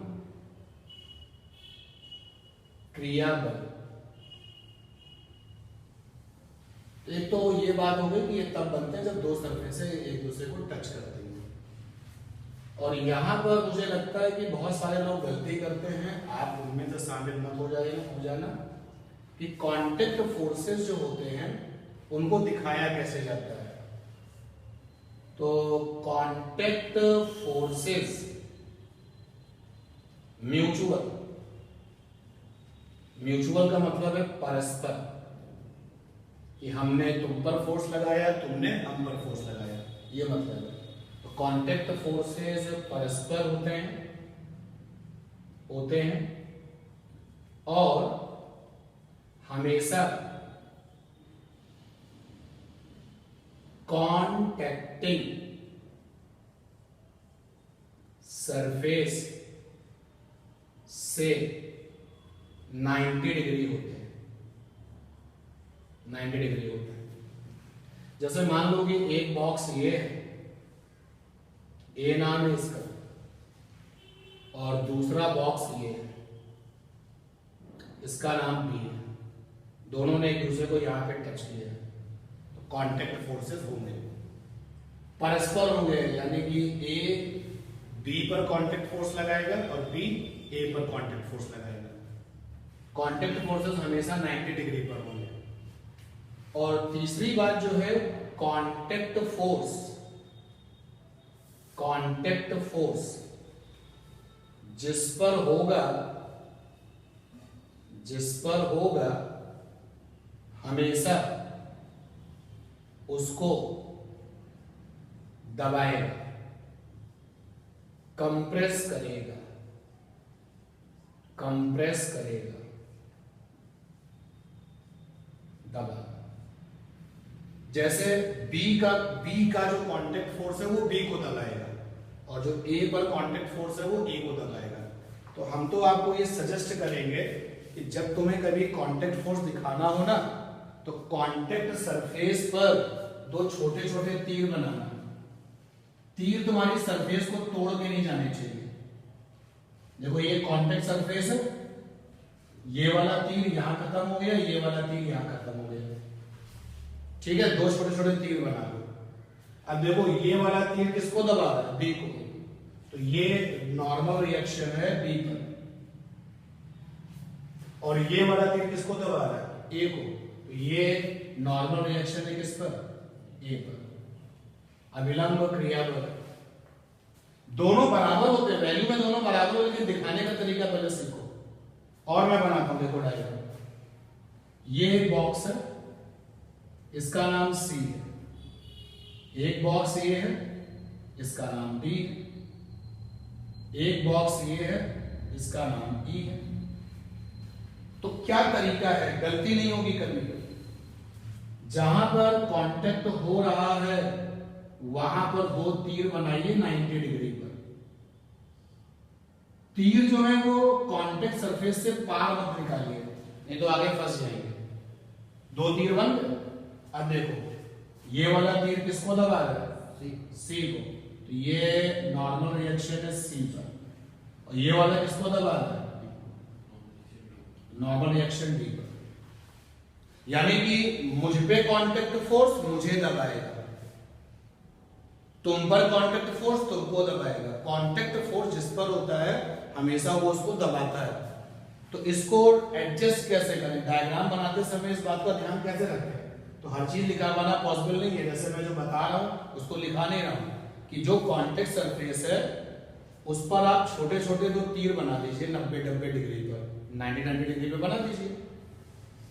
क्रिया बल। एक तो ये बात हो गई कि ये तब बनते हैं जब दो सरफेसें एक दूसरे को टच करती हैं। और यहाँ पर मुझे लगता है कि बहुत सारे लोग गलती करते हैं, आप उनमें से शामिल मत हो जाना कि कांटेक्ट फोर्सेस जो होते हैं उनको दिखाया कैसे जाता है। तो कांटेक्ट फोर्सेस म्यूचुअल का मतलब है परस्पर, कि हमने तुम पर फोर्स लगाया, तुमने हम पर फोर्स लगाया, ये मतलब है। तो कांटेक्ट फोर्सेस परस्पर होते हैं और हमेशा कॉन्टैक्टिंग सरफेस से 90 डिग्री होते हैं। 90 डिग्री होता है। जैसे मान लो कि एक बॉक्स ये है, ए नाम है इसका, और दूसरा बॉक्स ये है, इसका नाम बी है। दोनों ने एक दूसरे को यहां पे टच किया है, तो कांटेक्ट फोर्सेस होंगे, परस्पर होंगे, यानी कि ए बी पर कांटेक्ट फोर्स लगाएगा और बी ए पर कांटेक्ट फोर्स लगाएगा। कांटेक्ट फोर्सेस हमेशा 90 डिग्री पर होंगे। और तीसरी बात जो है, कांटेक्ट फोर्स जिस पर होगा हमेशा उसको दबाएगा, कंप्रेस करेगा, दबा। जैसे बी का जो कांटेक्ट फोर्स है वो बी को दबाएगा, और जो ए पर कांटेक्ट फोर्स है वो ए को दबाएगा। तो हम तो आपको ये सजेस्ट करेंगे कि जब तुम्हें कभी कांटेक्ट फोर्स दिखाना हो ना, तो कांटेक्ट सरफेस पर दो छोटे छोटे तीर बनाना। तीर तुम्हारी सरफेस को तोड़ के नहीं जाने चाहिए। देखो ये कांटेक्ट सरफेस है, ये वाला तीर यहां खत्म हो गया, ये वाला तीर यहां खत्म हो गया, ठीक है। दो छोटे छोटे तीर बना लो। अब देखो ये वाला तीर किसको दबा रहा है, बी को, तो ये नॉर्मल रिएक्शन है बी पर, और ये वाला तीर किसको दबा रहा है, ए को, तो ये नॉर्मल रिएक्शन है किस पर, ए पर। अभिलंब क्रिया पर दोनों बराबर होते हैं, वैल्यू में दोनों बराबर होते, लेकिन दिखाने का तरीका पहले सीखो। और मैं बनाता हूं, देखो डायग्राम। ये एक बॉक्स है, इसका नाम सी है, एक बॉक्स ये है, इसका नाम डी है, एक बॉक्स ये है, इसका नाम ई है। तो क्या तरीका है, गलती नहीं होगी करने की। जहां पर कांटेक्ट हो रहा है वहां पर दो तीर बनाइए 90 डिग्री पर। तीर जो है वो कांटेक्ट सरफेस से पार मत निकालिए, नहीं तो आगे फंस जाएंगे। दो तीर बन गए। अब देखो ये वाला तीर किसको दबा रहा है, सी को, तो ये नॉर्मल रिएक्शन है सी पर, और ये वाला किसको दबा रहा है, नॉर्मल रिएक्शन डी पर। यानी कि मुझ पे कांटेक्ट फोर्स मुझे दबाएगा, तुम पर कांटेक्ट फोर्स तुमको दबाएगा। कांटेक्ट फोर्स जिस पर होता है हमेशा वो उसको दबाता है। तो इसको एडजस्ट कैसे करें, डायग्राम बनाते समय इस बात का ध्यान कैसे रखें। तो हर चीज लिखा पाना पॉसिबल नहीं है, जैसे मैं जो बता रहा हूं उसको लिखा नहीं रहा हूं कि जो कांटेक्ट सरफेस है उस पर आप छोटे छोटे दो तीर बना दीजिए 90 डिग्री पर, 90 डिग्री पे बना दीजिए,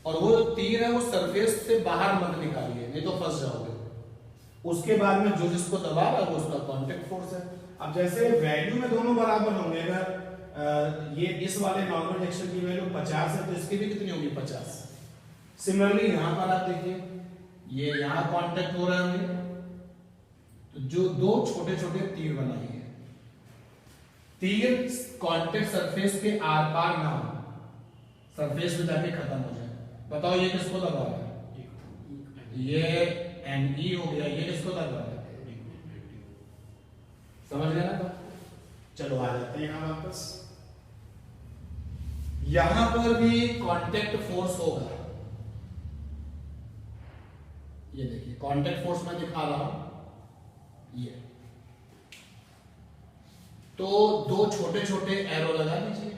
और वो तीर है वो सरफेस से बाहर मत निकालिए, नहीं तो फंस जाओगे। उसके बाद में जो जिसको दबा रहा है वो उसका कांटेक्ट फोर्स है। अब जैसे वैल्यू में दोनों बराबर होंगे, अगर ये इस वाले नॉर्मल रिएक्शन की वैल्यू 50 है तो इसकी भी कितनी होगी, 50। सिमिलरली यहां पर आप देखिए, ये यहां कांटेक्ट हो रहा है, तो जो दो छोटे छोटे तीर बनाइए, तीर कांटेक्ट सरफेस के आर पार ना हो, सरफेस में जाके खत्म हो जाए। बताओ ये किसको दबा रहा है, ये एन ई हो गया, ये किसको दबा रहा है, समझ गए ना। चलो आ जाते हैं यहां वापस। यहां पर भी कांटेक्ट फोर्स होगा, ये देखिए कांटेक्ट फोर्स मैं दिखा रहा हूं, ये तो दो छोटे छोटे एरो लगा दीजिए,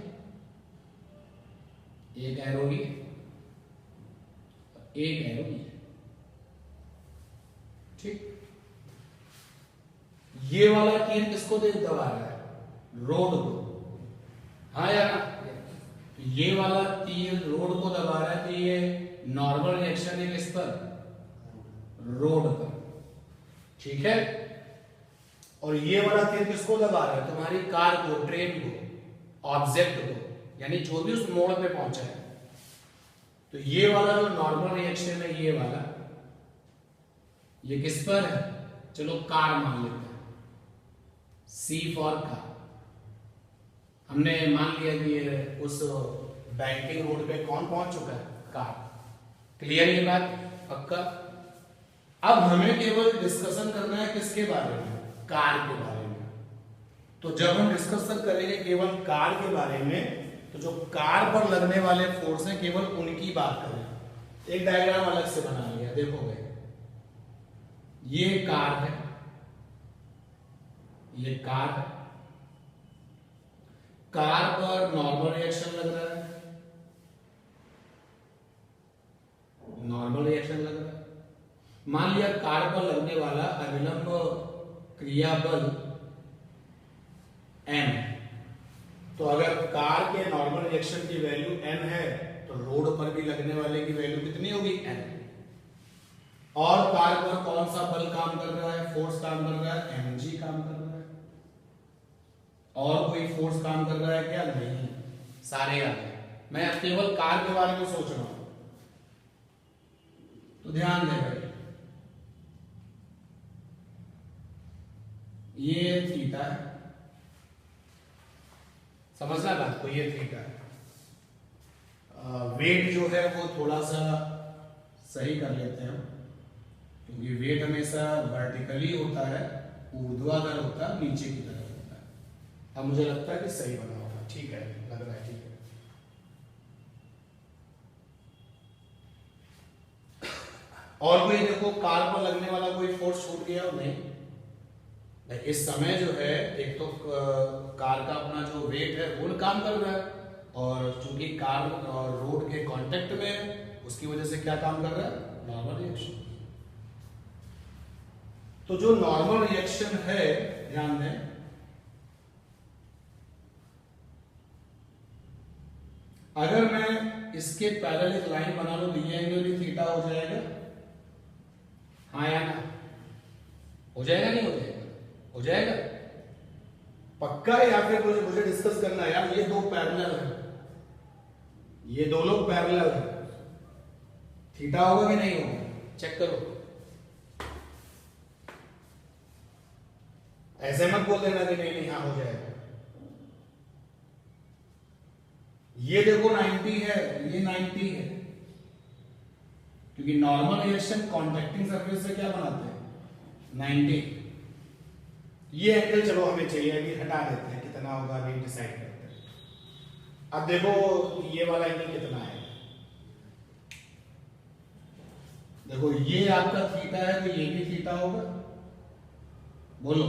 एक एरो ये, एक एरो ये, ठीक। ये वाला तीर किसको दबा रहा है? रोड को, हाँ या ना? ये वाला तीर रोड को दबा रहा है, तो ये नॉर्मल रिएक्शन है किस पर? रोड पर, ठीक है। और ये वाला तीर किसको दबा रहा है? तुम्हारी कार को, ट्रेन को, ऑब्जेक्ट को, यानी जो भी उस मोड़ पे पहुंचा है। तो ये वाला जो नॉर्मल रिएक्शन है, ये वाला, ये किस पर है? चलो कार मान लेते हैं, C फॉर कार। हमने मान लिया कि ये उस बैंकिंग रोड पे कौन पहुंच चुका है? कार। क्लियर ये बात? पक्का? अब हमें केवल डिस्कशन करना है किसके बारे में? कार के बारे में। तो जब हम डिस्कशन करेंगे केवल कार के बारे में, तो जो कार पर लगने वाले फोर्स हैं केवल उनकी बात करें। एक डायग्राम अलग से बना लिया, देखोगे ये कार है, ये कार है, कार पर नॉर्मल रिएक्शन लग रहा है, नॉर्मल रिएक्शन लग रहा है। मान लिया कार पर लगने वाला अभिलंब क्रिया बल N, तो अगर कार के नॉर्मल रिएक्शन की वैल्यू N है, तो रोड पर भी लगने वाले की वैल्यू कितनी होगी? N। और कार पर कौन सा बल काम कर रहा है? फोर्स काम कर रहा है, mg काम कर रहा है। और कोई फोर्स काम कर रहा है क्या? नहीं, सारे आ गए। मैं अब केवल कार के बारे में सोच रहा हूं, तो ध्यान दे भाई, ये थीटा है, समझना बात को, ये थीटा है। वेट जो है वो थोड़ा सा सही कर लेते हैं, क्योंकि वेट हमेशा वर्टिकली होता है, ऊर्ध्वाधर होता है, नीचे की तरफ होता है। अब मुझे लगता है कि सही बना होगा, ठीक है, लग रहा है ठीक है। और कोई देखो, कार पर लगने वाला कोई फोर्स छूट गया? नहीं। इस समय जो है, एक तो कार का अपना जो वेट है वो काम कर रहा है, और चूंकि कार और रोड के कांटेक्ट में है, उसकी वजह से क्या काम कर रहा है? Normal reaction. तो जो नॉर्मल रिएक्शन है, ध्यान दें, अगर मैं इसके पैरेलल एक लाइन बना लूं, तो ये एंगल भी थीटा हो जाएगा, हाँ या ना? हो जाएगा, नहीं हो जाएगा? हो जाएगा पक्का? या फिर मुझे डिस्कस करना है यार। ये दो पैरेलल है, ये दो लोग पैरेलल है, थीटा होगा कि नहीं होगा? चेक करो। ऐसे मत बोल देना कि नहीं नहीं, हाँ हो जाएगा। ये देखो 90 है, ये 90 है, क्योंकि नॉर्मल रिएक्शन कॉन्टैक्टिंग सरफेस से क्या बनाते हैं? 90। ये एंगल चलो हमें चाहिए, अभी हटा देते हैं, कितना होगा अभी डिसाइड करते हैं। अब देखो ये वाला एंगल कितना है, देखो ये आपका थीटा है, तो ये भी थीटा होगा, बोलो।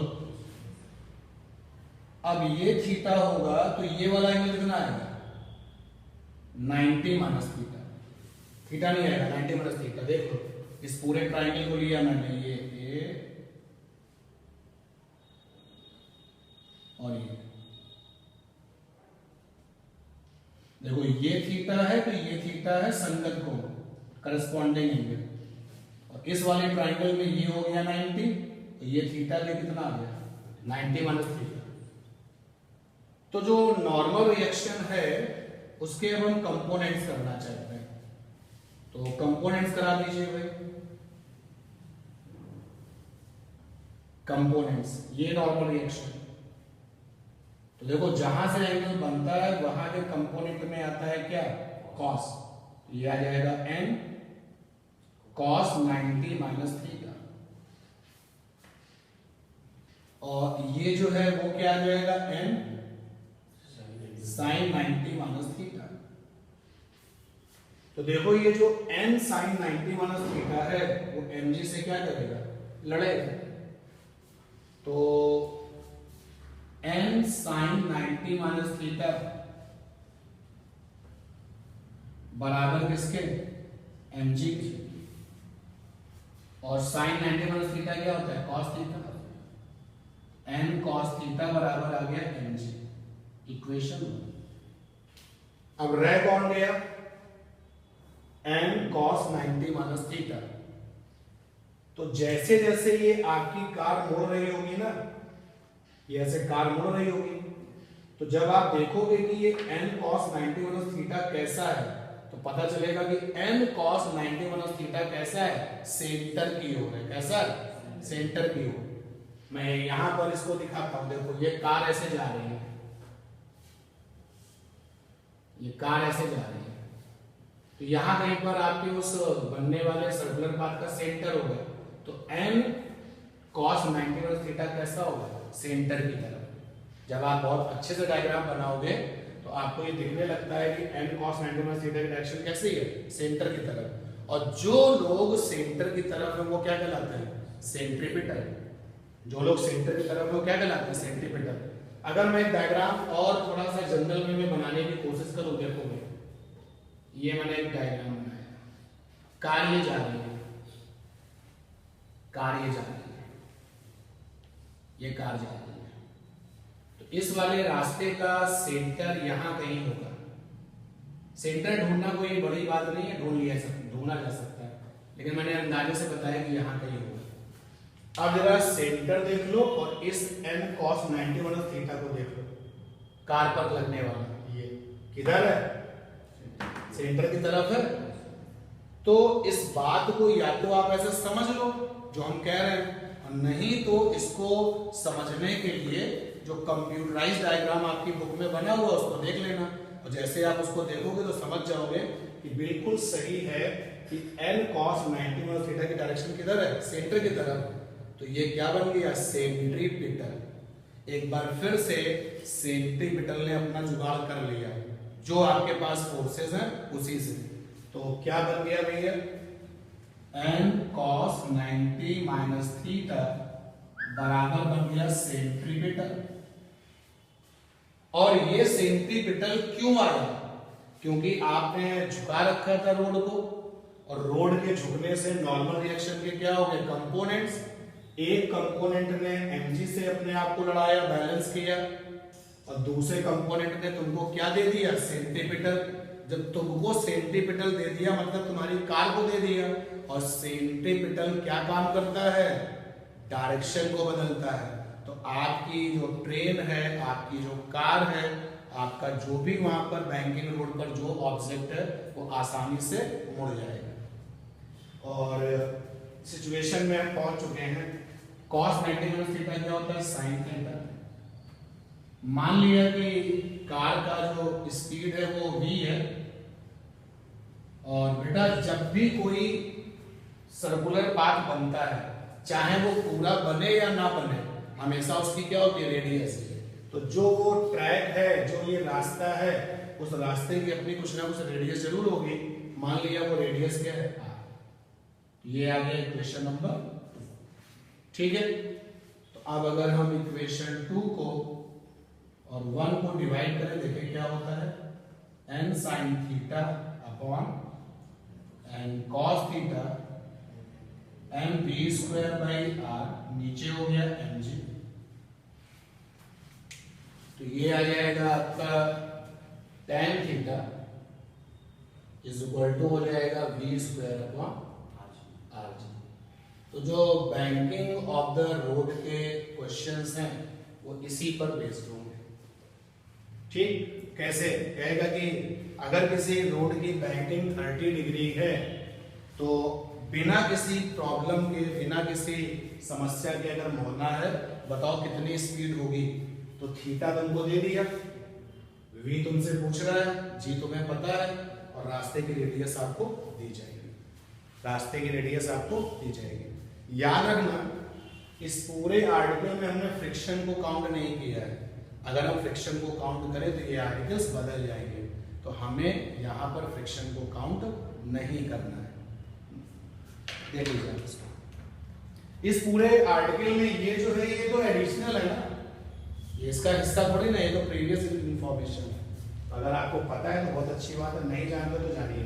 अब ये थीटा होगा, तो ये वाला एंगल कितना आएगा? 90 माइनस थीटा। थीटा नहीं आएगा, 90 माइनस थीटा। देख लो, इस पूरे ट्राइंगल को लिया मैंने, ये ए और ये, देखो ये थीटा है, तो ये थीटा है संगत कोण, करस्पॉन्डिंग एंगल, और इस वाले ट्राइंगल में ये हो गया 90, तो ये थीटा के कितना आ गया? 90 माइनस थीटा। तो जो नॉर्मल रिएक्शन है उसके अब हम कंपोनेंट्स करना चाहते हैं, तो कंपोनेंट्स करा दीजिए भाई। कंपोनेंट्स, ये नॉर्मल रिएक्शन, तो देखो जहां से एंगल बनता है वहां के कंपोनेंट में आता है क्या? कॉस। ये आ जाएगा n cos 90 माइनस थीटा, और ये जो है वो क्या आ जाएगा? n sin 90 minus theta. तो देखो ये जो n sin 90 माइनस थीटा है वो mg से क्या करेगा? लड़ेगा। तो n sin 90 माइनस थीटा बराबर किसके, mg के, और sin 90 माइनस थीटा क्या होता है, cos theta, n cos theta बराबर आ गया mg, इक्वेशन। अब रह कौन गया, n cos 90 माइनस थीटा। तो जैसे जैसे ये आपकी कार मुड़ रही होगी ना, ये ऐसे कार मुड़ रही होगी, तो जब आप देखोगे कि ये n cos 90 माइनस थीटा कैसा है, तो पता चलेगा कि n cos 90 माइनस थीटा कैसा है, सेंटर की ओर है। कैसा है, सेंटर की ओर। मैं यहां पर इसको दिखाता हूं, देखो ये कार ऐसे जा रही है, ये कार ऐसे जा रही है, तो यहां कहीं पर आपके उस बनने वाले सर्कुलर पाथ का सेंटर होगा, तो n cos 90 माइनस थीटा कैसा होगा, सेंटर की तरफ। जब आप बहुत अच्छे से डायग्राम बनाओगे तो आपको ये दिखने लगता है कि n cos 90 माइनस थीटा की डायरेक्शन कैसी है, सेंटर की तरफ। और जो लोग सेंटर की तरफ है वो क्या कहलाते हैं, सेंट्रीपिटल। जो लोग सेंटर की तरफ है वो क्या कहलाते हैं, सेंट्रीपिटल। अगर मैं डायग्राम और थोड़ा सा जनरल में बनाने की कोशिश करूं, देखोगे ये मैंने एक डायग्राम बनाया, कार ये जा रही है, कार ये जा रही है, ये कार जा रही है, तो इस वाले रास्ते का सेंटर यहां कहीं होगा। सेंटर ढूंढना कोई बड़ी बात नहीं है, ढूंढा जा सकता है, लेकिन मैंने अंदाजे से बताया कि यहां कहीं होगा। अब जरा सेंटर देख लो और इस n cos 90 माइनस थीटा को देख लो, कार पर लगने वाला ये किधर है, सेंटर की तरफ है। तो इस बात को या तो आप ऐसे समझ लो जो हम कह रहे हैं, और नहीं तो इसको समझने के लिए जो कंप्यूटराइज डायग्राम आपकी बुक में बना हुआ उसको देख लेना, और जैसे आप उसको देखोगे तो समझ जाओगे कि बिल्कुल सही है कि n cos 90 माइनस थीटा की डायरेक्शन किधर है, सेंटर की तरफ। तो ये क्या बन गया, सेंट्रीपिटल। एक बार फिर से सेंट्रीपिटल ने अपना जुगाड़ कर लिया, जो आपके पास फोर्सेस हैं उसी से। तो क्या बन गया भैया, n cos 90 माइनस थीटा बराबर बन गया सेंट्रीपिटल। और ये सेंट्रीपिटल क्यों आया, क्योंकि आपने झुका रखा था रोड को, और रोड के झुकने से नॉर्मल रिएक्शन के क्या हो गए, कंपोनेंट्स। एक कंपोनेंट ने mg से अपने आप को लड़ाया, बैलेंस किया, और दूसरे कंपोनेंट ने तुमको क्या दे दिया, सेंट्रीपिटल। जब तुमको सेंट्रीपिटल दे दिया मतलब तुम्हारी कार को दे दिया, और सेंट्रीपिटल क्या काम करता है, डायरेक्शन को बदलता है। तो आपकी जो ट्रेन है, आपकी जो कार है, आपका जो भी वहां पर बैंकिंग रोड पर जो ऑब्जेक्ट है वो आसानी से मुड़ जाएगा। और सिचुएशन में हम पहुंच चुके हैं, cos 90 माइनस थीटा क्या होता है, sin थीटा। मान लिया कि कार का जो स्पीड है वो v है, और बेटा जब भी कोई सर्कुलर पाथ बनता है, चाहे वो पूरा बने या ना बने, हमेशा उसकी क्या होती है, रेडियस। तो जो वो ट्रैक है, जो ये रास्ता है, उस रास्ते की अपनी कुछ ना कुछ रेडियस जरूर होगी। मान लिया वो रेडियस क्या है, ये आ गया इक्वेशन नंबर 2। ठीक है, तो अब अगर हम इक्वेशन 2 को और 1 को डिवाइड करें, देखें क्या होता है, n sin theta upon n cos theta mv² r, नीचे हो गया mg। तो ये आ जाएगा आपका tan theta is equal to हो जाएगा v² अपॉन rg। तो जो बैंकिंग ऑफ द रोड के क्वेश्चंस हैं वो इसी पर बेस्ड होंगे। ठीक, कैसे कहेगा कि अगर किसी रोड की बैंकिंग 30 डिग्री है, तो बिना किसी प्रॉब्लम के, बिना किसी समस्या के अगर मुड़ना है, बताओ कितनी स्पीड होगी। तो थीटा तुमको दे दिया, v तुमसे पूछ रहा है, g तुम्हें पता है, और रास्ते की रेडियस आपको दी जाएगी, रास्ते की रेडियस आपको दी जाएगी। याद रखना, इस पूरे आर्टिकल में हमने फ्रिक्शन को काउंट नहीं किया है। अगर हम फ्रिक्शन को काउंट करें तो ये आर्टिकल्स बदल जाएंगे, तो हमें यहाँ पर फ्रिक्शन को काउंट नहीं करना है। देख लीजिए इसको, इस पूरे आर्टिकल में ये जो है ये तो एडिशनल है ना, ये इसका हिस्सा थोड़ी ना, ये तो प्रीवियस इन्फॉर्मेशन है। अगर आपको पता है तो बहुत अच्छी बात है, नहीं जानते तो जानिए।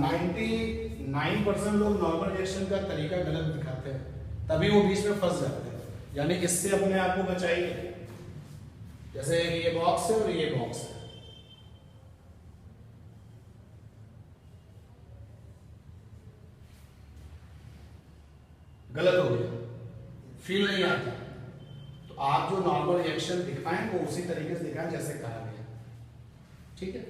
99% लोग नॉर्मल रिएक्शन का तरीका गलत दिखाते हैं, तभी वो बीच में फंस जाते हैं। यानी इससे अपने आप को बचाइए। जैसे ये बॉक्स है और ये बॉक्स है, गलत हो गया, फील नहीं आता, तो आप जो नॉर्मल रिएक्शन दिखाएं वो उसी तरीके से दिखाएं जैसे कहा गया। ठीक है।